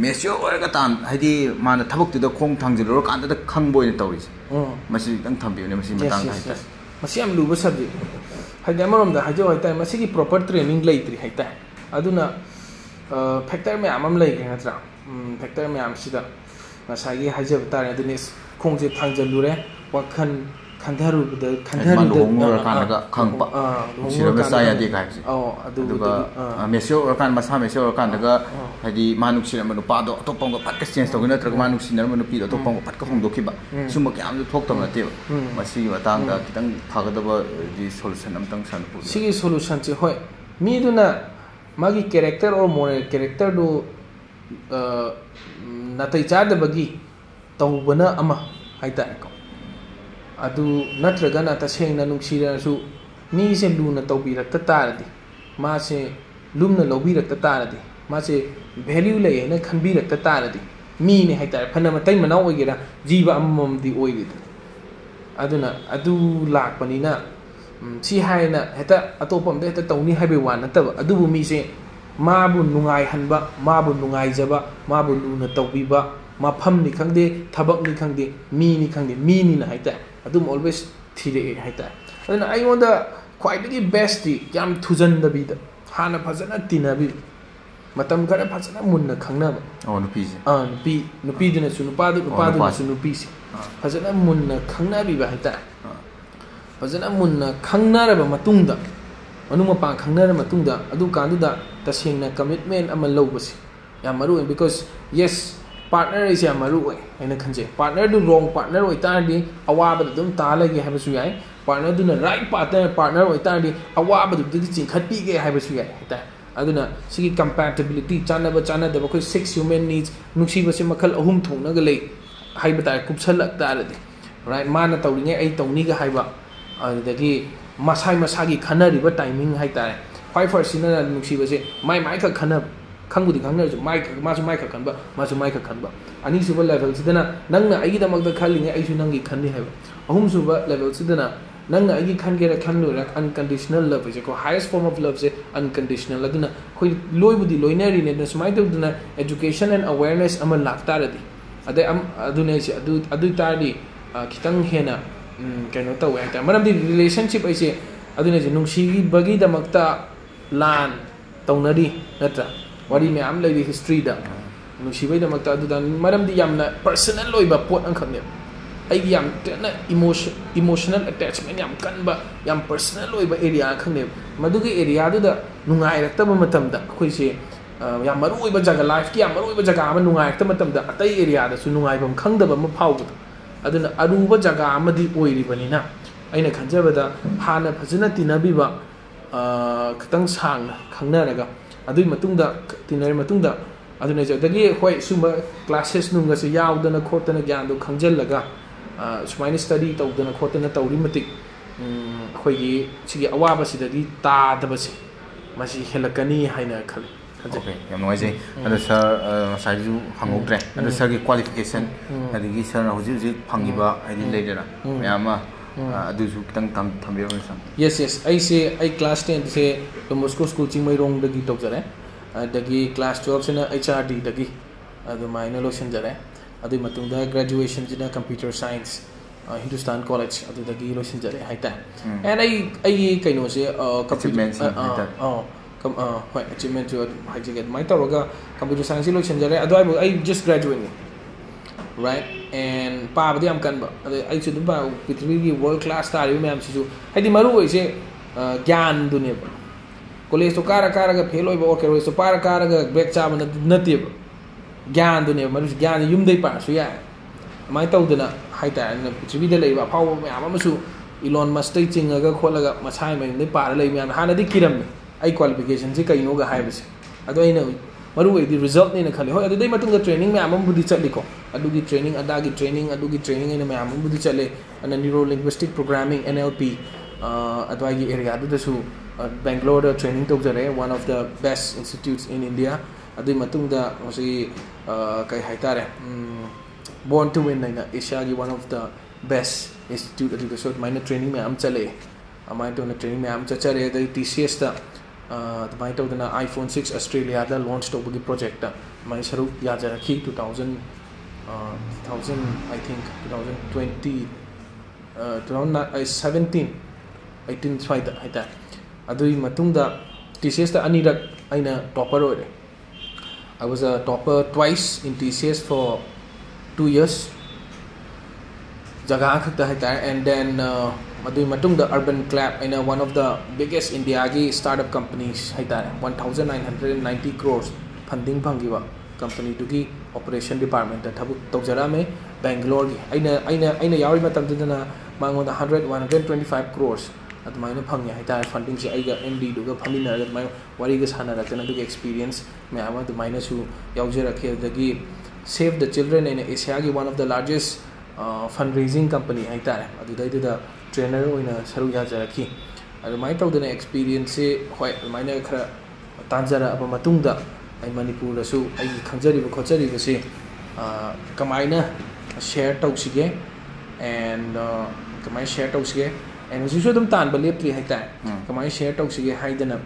mesio ga tan haidi mana thabuk tu da khong thangje ro kan da khangboy ne tawri masi dang thambi ne masi matang hai masi am luba subject haida marom da hajo hai tai masigi proper training leitri hai tai aduna factor me amam lei ga tra factor me am sida masagi hajab tare aduni khongje thangjalure wakhan khandharu da khandharu da kan ga khangpa sira ba sai adi kai adu mesio kan masa mesio kan daga hadi manuk sira manu pa do to pong pat ka change to gina tra manuk sira manu pi do to pong pat ka phong do khiba sum ka am thok to na te masi watang da kitang phagada ba di solution am tang san pu sigi solution che hoi mi duna magi character or moral character do natai chada bagi tawbana ama haita ko adu natraga na ta sengna nungsira su mi se luna tawbirak ta taradi ma se lumna lobirak ta taradi ma se value lay na khanbirak ta taradi mi ne haita phana matai manau ogira jiba amam di oiri aduna adu lakpanina si haina heta atopam de heta tawni haibe wan nataba adu mi se mabu nungai hanba mabu nungai jaba mabu luna tawbiba mafam ni khangde thabak ni khangde mi ni khangde mi ni na haita adum always thire haita aduna ai onda khwaidagi best di yam thujan da bi da hana phajana tinabi matam khara phajana munna khangna nupi ji nupi dina su nupa du su nupi si phajana munna khangna bi ba haita phajana munna khangna ra ba matungda manuma pa khangna ra matungda adu kandu da tasengna commitment ama lobasi yam maru because yes partner is yam maru aina khanje partner du wrong partner oi ta di awaba dum ta lagi ha basu yai partner du na right partner oi ta di awaba du di chin khat pi ge ha basu yai ta aduna sigi compatibility chana da ba koi 6 human needs nuksi ba se makhal ahum thong na ga lei hai ba ta kupsal ta la di right mana tawri nge ai tawni ga hai ba adagi masagi khanari ba timing hai ta khwai first sina nuksi ba se mai ka khana khangudi khangna ju mai ka khanba masu mai ka khanba ani suba level sidana nangna ai da magda khalinge ai su nangi khanni haiba ahum suba level sidana nangna ai khangera khanlu rak unconditional love je ko highest form of love je unconditional aduna khoi loibudi loinari ne smai to duna education and awareness ama lakta radi adai adune se adu tadi kitang hena kaino taw ai ta maram di relationship ai se adune je nungsi bagi da makta lan tawnari natra wari me am lay history da nungsi bai da makta adu dan maram di yamna personal loiba pot ang khamne ai yam na emotional attachment yam kanba yam personal loiba area khamne madugi area du da nungai raktaba matam da khoi se yam maru oiba jaga life ki yam maru oiba jaga ama nungai raktaba matam da atai area da su nungai bam khangdaba ma phawbu aduna aruba jaga amadi oiri banina aina khanjabada hana phajana tinabiba khatang sang khangnaraga adui matungda tinari matungda aduna jadagi hoi sumba classes nunga se yaudana khotana gyan do khangjallaga sumaina study tawdana khotana tawri matik khoi gi sigi awaba sidadi ta dabase masi helakani haina khal okay yam noise and sir saju hangokre and sir gi qualification adigi sir hoji phangiba id leidera yama adu su kitang thambe sam yes I say I class 10 se Moscow school chingmai rong dagi tokjare dagi class 12 sena HRD dagi adu minor lo senjare adu matungda graduation jina computer science Hindustan College adu dagi lo senjare haita and I kaino se achievements hoi achievement to hajiget mai tawaga computer science lo senjare adu I just graduating right and pa badi am kan ba ai chu ba prithvi world class star yu ma'am chu haidi maru oi se gyan dunia ba college to kara ga fail oi ba okay oi so para kara ga break cha ba nati ba gyan dunia maru gyan yum dei pa su ya mai tau dana haita na prithvi da lei ba phaw ma'am ma su Elon Musk tai chinga ga kholaga masai mai dei pa lei ma'am hana di kiram ai qualification ji kai no ga hai ba se ado ina maru di result ni na khali hoi adai matung da training me amam budi chatliko adugi training adagi training ina me amam budi chatle ana neuro linguistic programming NLP adwagi area adu su Bangalore training tok jare one of the best institutes in India adui matung da si kai haitare born to win na Asia gi one of the best institute adu so minor training me am chale amai to na training me am chare dai TCS da the might of the iPhone 6 Australia the launched over the project my saru ya jara ki 2000 I think 2020 2017 18 fight haita adui matung da TCS da anirak aina topper ore I was a topper twice in TCS for 2 years jaga khakta haita and then madui matung the urban club in one of the biggest Indiagi startup companies haita 1990 crores funding phangiwa company to gi operation department ta thabu tawjara me Bangalore gi aina yawi matam dana mangon 125 crores admaina phangya haita funding si aiga MD duga phamina admai wari ga sana ratana duga experience me ama admaina su yaujera khe dagi Save the Children in Asia gi one of the largest fundraising company haita adudai da trainer oina saru ya jaraki adumai tawdana experience se hoi admaina khara tanjara aba matungda ai Manipur da su ai khangjari ba khochari ba se kamaina share tawsige and kamai share tawsige and as you dum tan ba lepri haita kamai share tawsige haidana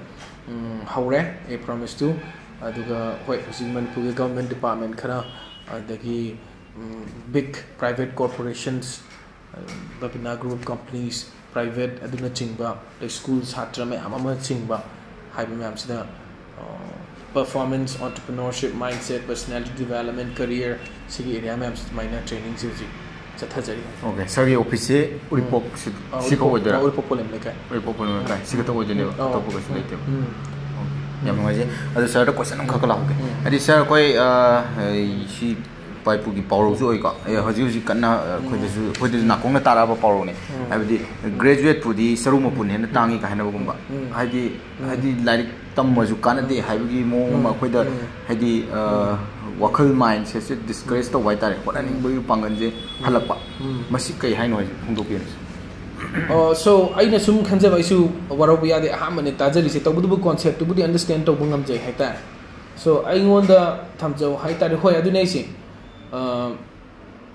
haure I promise to aduga hoi Manipur government department khara adagi big private corporations Babina group companies private aduna chingba the schools hatra me amama chingba haiba ma'am sida performance entrepreneurship mindset personality development career sigi area ma'am minor training sigi chathajari okay sir ye office uripok siko odera uripok polem lekai siko to odene to ko lete yam ngaje adu sir da question am khakala hoge adi sir koi si pai pu gi pawro ju oi ka haji kana khoi de na kong na tara ba pawro ne habidi graduate pu di saru ma pun hen tangi ka hena gumba hadi like tam ma ju kana de habigi mo ma khoi da hadi wakal mind se discourage to wai tare kodani bu pangan je halakpa masi kai haino hungdopi so aina sum khanja vai su warabu ya de hamane tajari se tobudu concept bu di understand to bungam je haita so ai ngonda thamjau haita de hoi adu nei se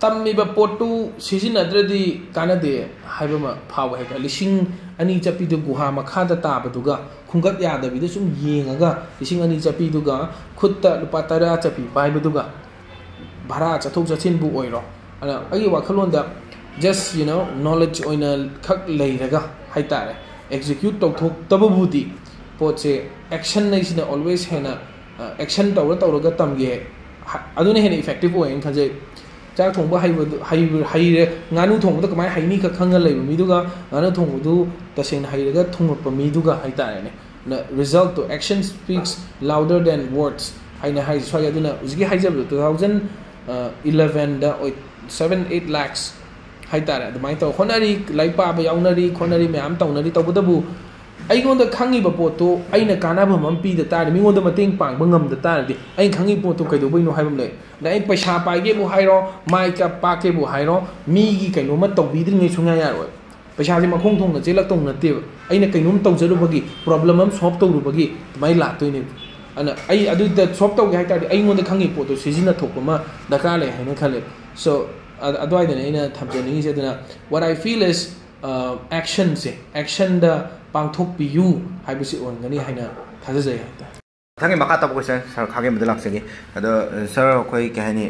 thammi ba potu sijin adradi kanade haibama phaw haita lising ani chapi du guha makha da ta baduga khungat ya da bi sum yengaga lising ani chapi duga khutta lupa tara chapi pai baduga bhara chathok chachin bu oiro ana ai wakhalon da just you know knowledge oina khak leiraga haitare execute tok tabudi poche action nei sina always hena action tawraga tamge aduna hena effective oin khanje chak thongba haire nganu thongba kamai haini ka khangal leiba miduga nganu thongbu tasen hairaga thongpa miduga haitare ne na result to action speaks louder than words haina hai so aduna uzgi haijab 2011 da 7-8 lakhs haitare adumai to khonari laipa ba yaunari khonari meam taunari tawbudabu aigonda khangi ba poto aina kana ba mampi da tar mi ngonda mateng pang bangam da tar di ai khangi poto kai do boino haibam le da ai paisa paige bu hairo mai ka pa ke bu hairo mi gi kaino ma tawbi dri ngai sunga ya ro paisa ji makhong thong na jelak tong na te aina kainom tawjaru bagi problem am solve tawru bagi mai la toine ana ai adu da solve taw ga tar ai ngonda khangi poto sijina thokpa ma daka le haina khale so adwai da ina thamjani se da what I feel is action da pangthok piu haibisi ongani haina thajajai haita thangi maka ta question sir khage madalak segi ado sir koi kahani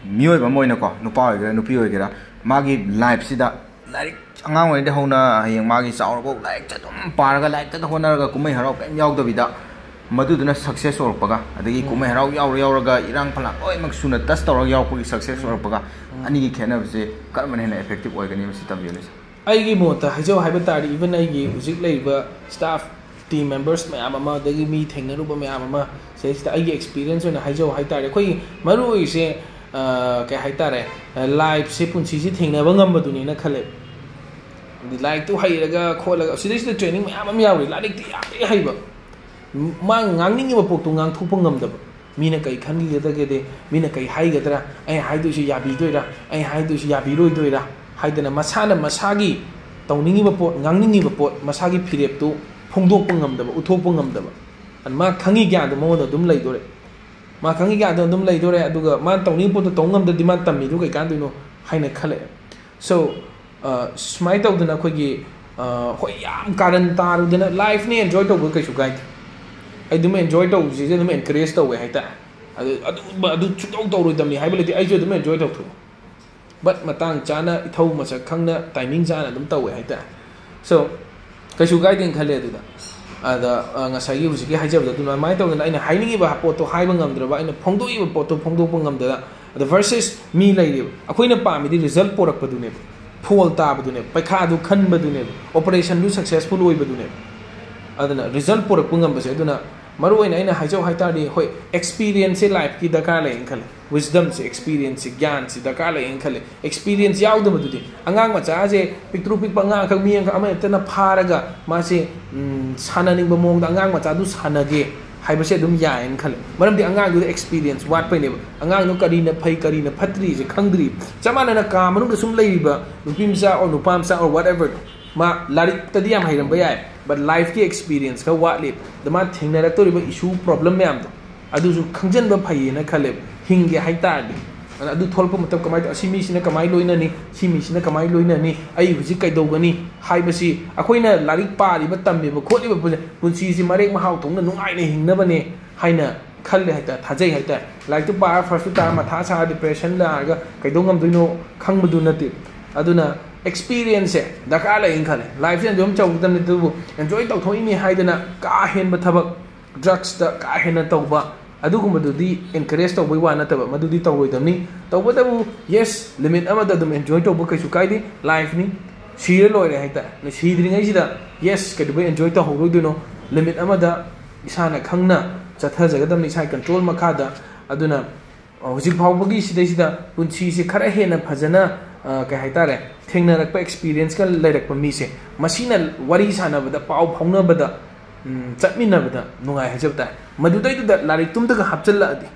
mioi ba moina ko nupa oigra nupi oigra magi life sida like angang oi de hona hayang magi saur bo like chatum paraga like ta hona ga kumai harau kan yaw da bida maduduna success orpaga adagi kumai harau yauraga irang phala oi mak suna tas tawra yaw ko success orpaga ani gi khena bse karman hena effective oigani sitam yunus aigi mota hajo haiba tari even aigi ujik leiba staff team members mayam ama dagi mi thengnaruba mayam ama se sta aigi experience ona hajo haitare khoi maru ise ke haitare live se punchi si thengna bangam baduni na khale di like to hairaga kholaga sidai sida training mayam am yawi like ti haiba ma ngangning ba pok to ngang thupang ngam da मीना कई खनगीगदगे मीना कई हाइगदरा अई हाइदुसु याबीदोइरा अई हाइदुसु याबीरोइदोइरा हाइदना मसाना मसागी तौनिंगिबा पोट ngangingiba पोट मसागी फिरेपतु फोंदोकपा ngamdaba उथोकपा ngamdaba मा खंगी ग्यान मोद अदुम लैदोरे मा खंगी ग्यान अदुम लैदोरे अदुगा मा तौनिंग पोट तौ ngamdadi मा तम्मीदु कई कांदुनो हाइना खले सो स्माइल तौदना खोगी होय याम कारण तारुदना लाइफ ने एन्जॉय तौबा कैसु गाइड आई दुम एन्जॉय तौजिजे दुम एनकरेज तौवे हाइता अदु चुतौ तौरोइदमनि हाइबलेति आइजु दुम एन्जॉय तौथु बट मतंग चाना इथौ मसक खंगना टाइमिंग चाना दुम तौवे हाइता सो कैसु गाइडिंग खले अदुदा अदा ngasai gi hujiki haijabda duna mai tawna aina hainingi ba poto haiba ngamdra ba aina phongdoi ba poto phongdokpa ngamda the versus me lairi akoina pami di result porak padune fall ta badune paikha du khan badune operation du successful oi badune adana result porak pungam ba se aduna maru aina aina haijau haitari hoi experience life ki dakar la enkhale wisdom se experience gyan se dakar la enkhale experience yaudam adudi angang macha je pitru pikpa nga khak mi ang ama tena pharaga ma se sananing ba mong angang macha du sanage haibase dum ya enkhale maram di angang du experience wat pai ne angang no kari na phai kari na phatri je khangdri chamana na ka manu sum leiba nupimsa or nupamsa or whatever ma larik tadi am hairam ba yai but life ki experience ka wat lip the ma thingna rak to riba issue problem me am adu ju khangjan ba phai na khale hinge haita di adu tholpa matam kamai asimi sina kamai loina ni simi sina kamai loina ni ai huji kai dogani haibasi akoina larik pa riba tambe ba kholi ba punsi si marek ma hau thongna nungai ne hingna ba ne haina khalle haita thajai haita like to pa first ta matha sa depression la ga kai dongam duino khangbu nati aduna experience dakar la inkhale life sen jom chaw tam tu enjoy taw thoi mi haidana ka hen ba thabak drugs da ka hen taw ba adugumadi encourage taw bai wa na taba madudi taw roi damni taw ba tabu yes limit amada dum enjoy taw ba kai su kai di life ni sire loi re haita na sidri ngai sida yes ka du enjoy taw roi duno limit amada isana khangna chatha jagadam ni sai control makada aduna hujik phawbagi sida punchi se khara hena phajana kai haitare thengnarakpa experience ka lairakpa mi se masina wari sana bada pau phawna bada chatmina bada nungai hajabta madudai da larik tum daga hapchalla adi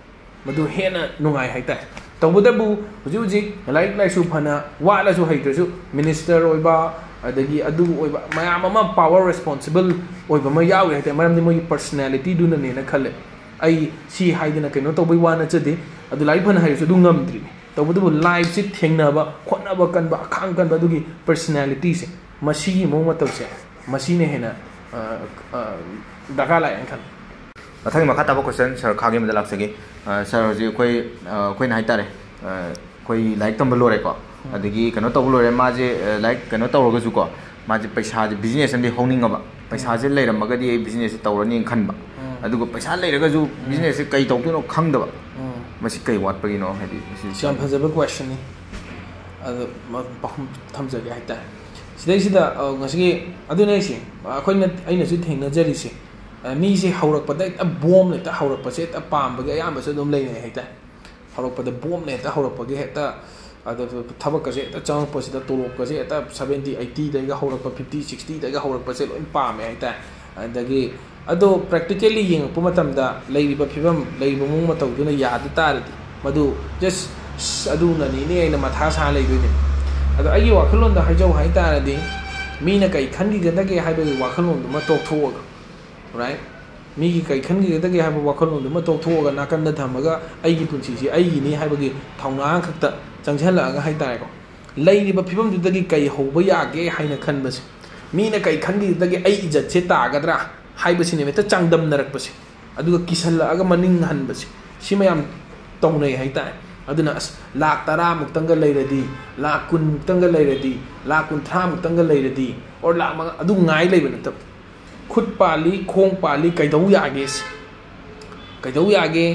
madu hena nungai haita tawbuda bu huji laik lai su phana wala su haitra su minister oiba adagi adu oiba mayam ama power responsible oiba ma yawi haita maram di moi personality duna ne na khale ai si haidina keno tawbai wana chade adu lai phana haisu du ngamdri तब life से थेंगनब खोनब कनब अखांग कनब दुगी personality से मसी मो मतब से मसी ने हेना दका लाय खन मथांग मखा Tabo question sir खागे मद लाक्सगे सर जे कोई नाइ तारे कोई लाइक तंब लोरे को अदगी कनो तब लोरे माजे लाइक कनो तवरग जु को माजे पैसा जे बिजनेस अंदे होनिंगबा पैसा जे लेरमगदी बिजनेस तवरनी खनबा अदुगो पैसा लेरग जु बिजनेस कई तौतुनो खंगदबा मसी कई वाट पगिनो हेदी सियाम फजब क्वेश्चन नि अदु पखम थमजगे हाइता सिदैसिदा ngasi aduna isi akoina aina su thengna jari se mi se haurak pada ta bom le ta haurak pa se ta pam ba ga yam ba se dum lei ne haita haurak pada bom le ta haurak pa ge heta adu thabak ka se ta chang pa se ta torok ka se ta 70 80 da ga haurak pa 50 60 da ga haurak pa se loi pa me haita adagi ado practically yeng pumatam da leiba phibam leiba mung ma tawduna yad taradi madu just aduna ni aina matha sa leidune ado ayi wakhalon da haijau hai taradi mina kai khangi gadage haiba wakhalon ma tokthoga right mi gi kai khangi gadage haiba wakhalon ma tokthoga nakan da thamaga aigi punchi si aigi ni haiba gi thauna khakta changhala ga hai tar ko leiba phibam du dagi kai hoba yage haina khanbas mina kai khangi gadage ai ijat se tagadra हाइबसी ने मेता चांगदम नरकपसे अदुगा किसल्लागा मनिंग हनबसे सिमयाम तौनै हाइता अदुना लाख 10 मुक्तंगा लैरदी लाख 20 मुक्तंगा लैरदी लाख 30 मुक्तंगा लैरदी और लाख अदु ngai lab नतब खुद पाली खोंग पाली कैदौ यागे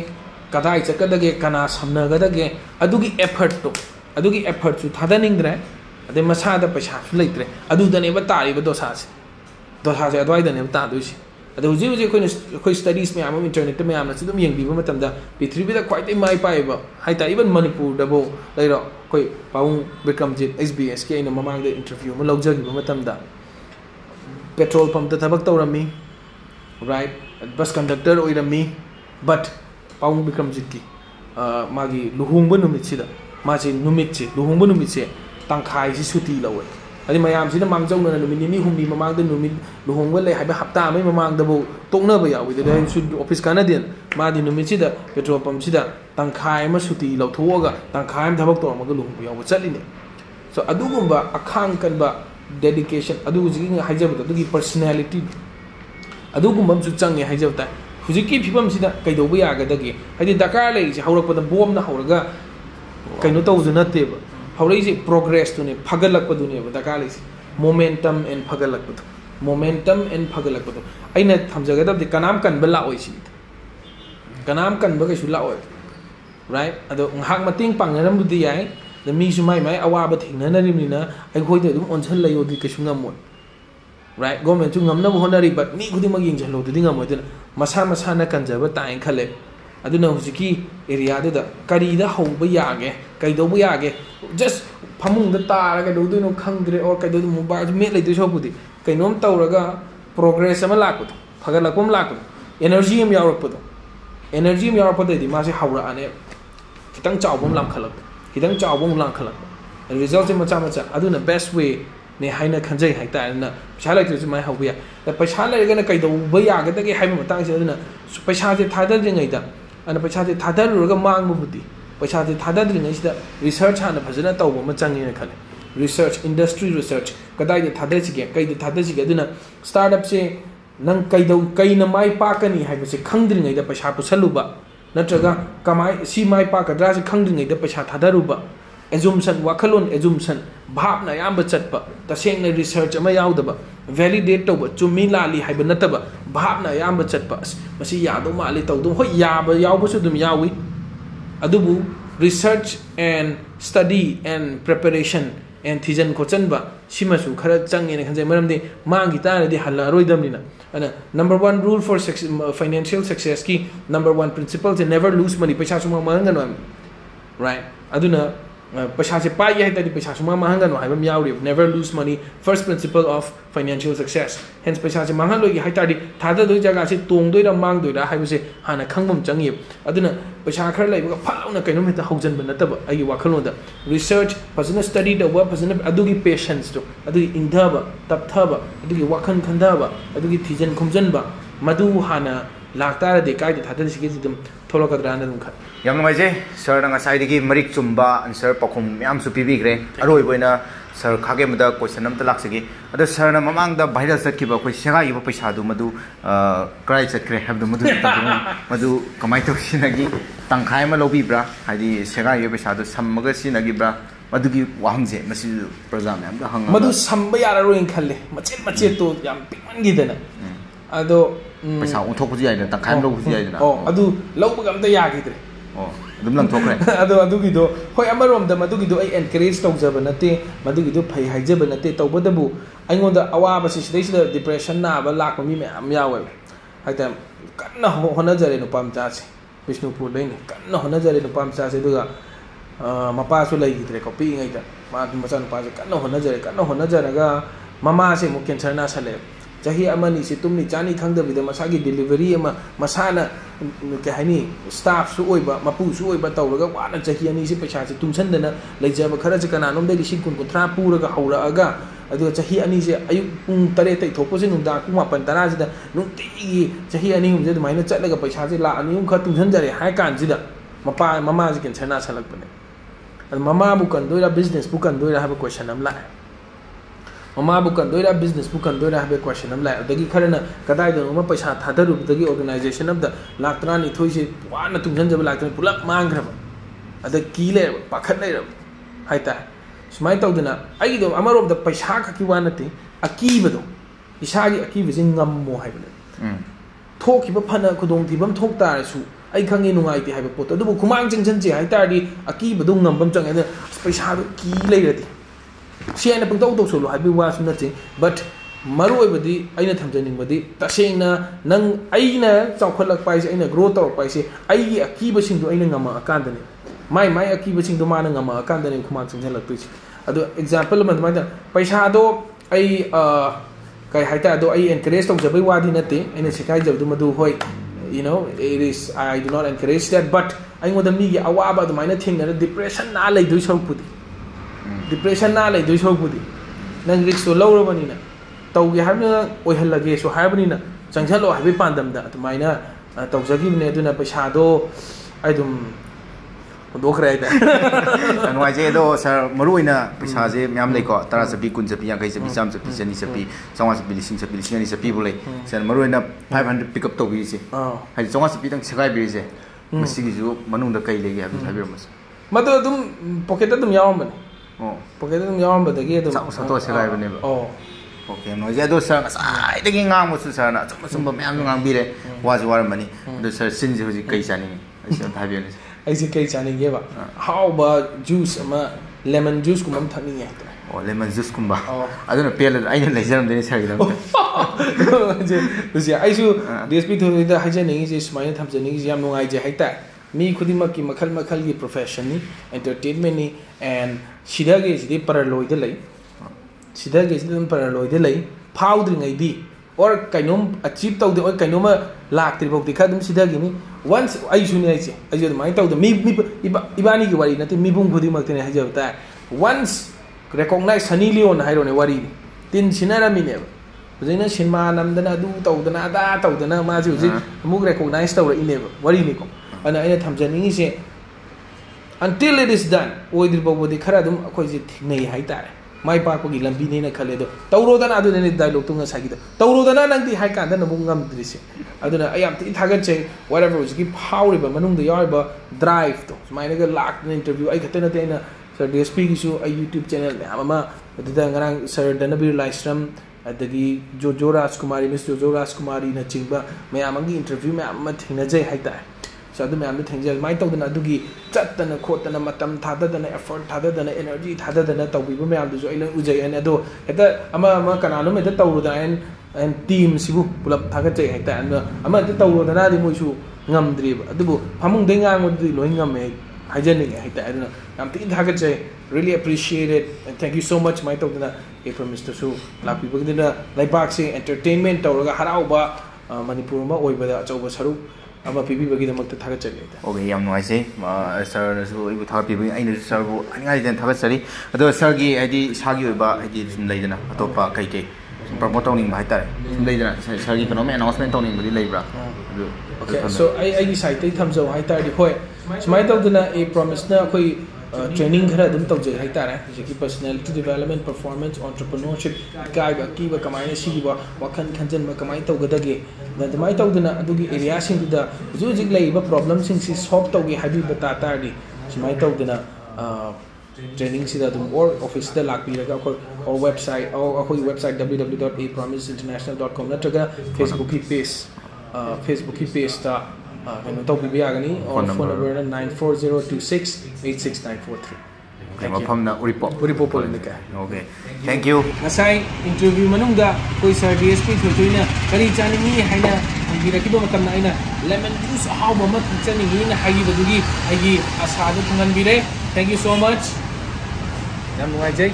कदाई चकदगे कना समनगदगे अदुगी effort सु थादनिंगद्रे अदे मसादा पैसा सु लैत्रे अदुदने बतारिबो दोसासे अदवाइदने तादुसी अदो हुजी स्टडीज में आम इंटरनेट में आम नदम यंगबीब मतमदा पृथ्वीदा ख्वाइदै माइ पाइबा हाइता इवन मणिपुर दबो लैरो कोई पाउंग विक्रमजीत SBS के अइना ममांगदा इंटरव्यू म लौजगिबा मतमदा पेट्रोल पंप दा थबक तौरमी राइट बस कंडक्टर ओइरमी but Paung Bikramjitki magi luhungba numitida masi numitse luhungba numitse tangkhai si suti lawe adi mayam sida mangjau na numit ni humni mamang de numit luhungba le haiba hapta mai mamang da bo tokna ba yawi de su office canadian madi numit sida petrol pump sida tangkhai ma suti law thoga tangkhai am thabak to ma ga luhungba yawa chatline so adugumba akhang kan ba dedication adu jigi haijaba adugi personality adugumba su change haijaba Hujiki people sida kaido bu yaga dagi hadi dakar le ji hawrak pada bom na hawraga kaino taw ju natte ba hawrai ji progress tu ne phagalak padu ne ba dakar le momentum and phagalak padu momentum and phagalak padu aina thamjaga da kanam kan bala oi si kanam kan ba kai su la oi right ado ngak mating pangnaram bu di yai the mi su mai awa ba thingna na rim ni na ai khoi de dum onchal layo di kai su ngamon right government chu ngamna bu honari but mi khudi mag ying jalo di ngamoi de masa masa na kanjaba taing khale aduna hujiki area da kari da hoba yage kaido bu yage just phamung da taraga do do no khangdre or kaido mobile me lai do shopudi kainom tawraga progress ama lakut phagalakom lakut energy am yaurapod energy am yaurapod di ma se hawra ane kitang chawbom lam khalak kitang chawbom lam khalak result macha macha aduna best way ne haina khanjai haita na paisa lai tu mai hawya da paisa lai ga na kaido ba ya ga da ge hai matang se aduna paisa je thadar je ngai da ana paisa je thadar ru ga mang bu budi paisa je thadar je ngai sida research hana phajana taw ba ma changi na khale research industry research kadai de thadar ji ge kai de thadar ji ge aduna startup se nang kaido kai na mai pa ka ni hai ba se khangdri ngai da paisa pusalu ba natraga kamai si mai pa ka dra se khangdri ngai da paisa thadaru ba assumption wakalon assumption bhapna yamba chatpa tasengna research ama yaudaba validate toba chumi lali haiba nataba bhapna yamba chatpa masi yado mali tawdum hoi yaba yawbu su dum yawi adubu research and study and preparation and thijan kochan ba simasu khara changi ne khanjai maramdi mangi ta di halla roidamnina ana number 1 rule for financial success ki number 1 principle is never lose money paisa suma mangano right aduna paisa se pai hai tadi paisa suma mahanga no haibam yauri never lose money first principle of financial success hence paisa se mangan loi hai tadi thada doi jaga se tong doi ra mang doi ra haibu se hana khangbam changi aduna paisa khar lai ba phalauna kaino meta haujan ban nataba ai wakhalon da research pasana study da wa pasana adugi patience to adugi indaba tapthaba adugi wakhan khandaba adugi thijan khumjan ba madu hana lakta de kai de thada se ge dum tholo kadra na dum kha yang mai je sir na ngasai digi marik chumba answer pakhum yam su pibi gre aroi boina sir khage mada question am ta laksigi ada sir na mamang da viral sakhiba koi sega iba paisa du madu krai chakre have du madu kamai to sinagi tangkhai ma lobi bra hadi sega iba paisa du sammaga sinagi bra madu gi wahangje masi program yam da hang madu samba yara roin khalle macet to yam pikman gi dana ado paisa uthok ji ai na tangkhai lo ji ai na adu lawba gam ta ya gi dre dum lang thokre adu gi do hoi amarom da madu gi do ai encourage tawjaba nate madu gi do phai haijaba nate tawbadabu aingonda awaba si sidai sida depression na ba lak mi me am yawe haita kanna hona jare no pam cha se bisnupur dai ne kanna hona jare no pam cha se duga mapa su lai gi tre ko pi ngai da ma dum masan pa se kanna hona jare ga mama se mu cancer na sale jahi amani si tumni chani khangda bida masagi delivery ama masana ke hani staff su oiba mapu su oiba tawraga wana jahi ani si paisa si tumsandana leijaba khara se kana nom dai lising kun kuthra puraga haura aga adu jahi ani se ayu pung tare tai thopo se nungda ku mapan tara sida nungti jahi ani hum je maina chatlaga paisa se la ani hum kha tumsanjare hai kan sida mapa mama ji ken chana salak bane mama bu kan doira business bu kan doira have a question am la mama bukan doira business bukan doira have question am la dagi kharana kadai da ma paisa thadaru dagi organization of the laktra ni thoi se wana tungjan jab laktra pulak mangra ada kile pakhat lai haita smai tawdana ai do amarom da paisa ka ki wana ti akiba do isagi akiba jing ngammo haibane thoki ba phana khudong thibam thok tar su ai khangi nungai ti haiba pot adu khumang jingjan je haita di akiba do ngambam chang ena paisa do ki lai rati si aina pung tau solo habi wa su nati but maru ibadi aina thamjaning badi tasengna nang aina chawkhalak paise aina grow tor paise ai akiba sing do aina ngama akandani mai akiba sing do mana ngama akandani khuma chingjalak tuisi ado example man mai da paisa do ai kai haita do ai encourage tong jabai wadi nate aina sikai jab du madu hoi you know, it is, I do not encourage that, but I want me get awaba the minor thing that depression na like do so put depression na like do so put nang reach to lower banina tau ge habna oi halage so habnina changchalo habi pandam da to minor tau jagi ne duna paisa do I dum do krai da anwai je do sir maruina paisa je myam lei ko tara sabi kun sabi yang kai sabi sam sabi jani sabi sawang sabi lising sabi lising ani sabi bolai sir maruina 500 pick up to bi se hai sawang sabi tang segai bi se masigi ju manung da kai lege habi habi mas mado dum pocket dum yawam ban pocket dum yawam ba dagi dum sa to segai bane ba okay no je do sir sai dagi ngang mo su sir na chum ba myam ngang bi re wa ju war mani do sir sin je hoji kai chani ai sam tha bi ne I see kai chani ge ba how about juice ama lemon juice kum am thani ya lemon juice kum ba aduna pel aina leijaram de sir gidam je dusi ai su DSP to da haje ne je smile tham je ne je am ngai je haita mi khudima ki makhal makhal gi profession ni entertainment ni and sida ge sidi paraloi de lai sida ge sidi paraloi de lai powder ngai di or kainom achieve tau de or kainom lak tri bok di khadum sida gi ni once I juni I just mind tau the me ibani ki wari nati mi bung khudi mak tene haja ta once recognize Sunny Leon hairo ne wari tin sinara mi ne bujina sinma namdana du tau dana da tau dana ma ji ji muk recognize tau ri ne wari ni ko ana ina thamjani se until it is done oi dir bobo di khara dum akoi ji thinai hai ta mai pa ko gi lambi ne na khale do tauro dana adu ne dialogue tunga sagi do tauro dana nang di hai kan da na bung ngam drise aduna I am ti thagat che whatever was give power ba manung da yar ba drive to mai ne ga lak ne interview ai khatena te na sir DSP gi su a YouTube channel ne ama adida ngarang sir Danabir Laistram adagi Jojo Rajkumari Miss Jojo Rajkumari na chingba mai amangi interview mai amma thina jai hai ta so adu mai am thingja mai tau dana adugi chattana khotana matam thada dana effort thada dana energy thada dana tau bi mai am du so ai lang ujai an ado eta ama kanano me ta tau da and team sibu pulap thagat jai haita and ama ta tau dana di moisu ngam drib adubu phamung dei ngang di loi ngam me hajani haita aduna am tin thagat jai really appreciate it and thank you so much mai tau dana a promise to su lak people dina laibak se entertainment tawraga harau ba manipur ma oi ba achau ba saru ama pipi bagi damak ta thagat jai okay yam noi se sir su ibu thar pipi aina sir bu angai den thagat sari ado sir gi id sagi oi ba id sum leidana atopa kai kai promote tawning ba haitare sum leidana sir gi phenomenon announcement tawning budi leibra okay so I site tai thamjo haitare di hoi smai tawduna a promise na koi training khara dum tawje haitare jeki personality development performance entrepreneurship kai ba ki ba kamai si ba wakhan khanjan ba kamai tawgadage da mai tawduna adugi area sing da jujik lei ba problem sing si solve tawge habi bata tardi smai tawduna training sida dum or office da lakpi raga or website or akoi website www.apromiseinternational.com natraga Facebook ki page ta kano tawbi biagani or phone number 9402686943 mafam na report ni ka okay thank you asai interview manungda koi sir DSP thoina kari chani ni haina angira ki do matam na aina lemon juice how ba mat chani ni na hagi badugi agi asadu thungan bire thank you so much yam nuai jai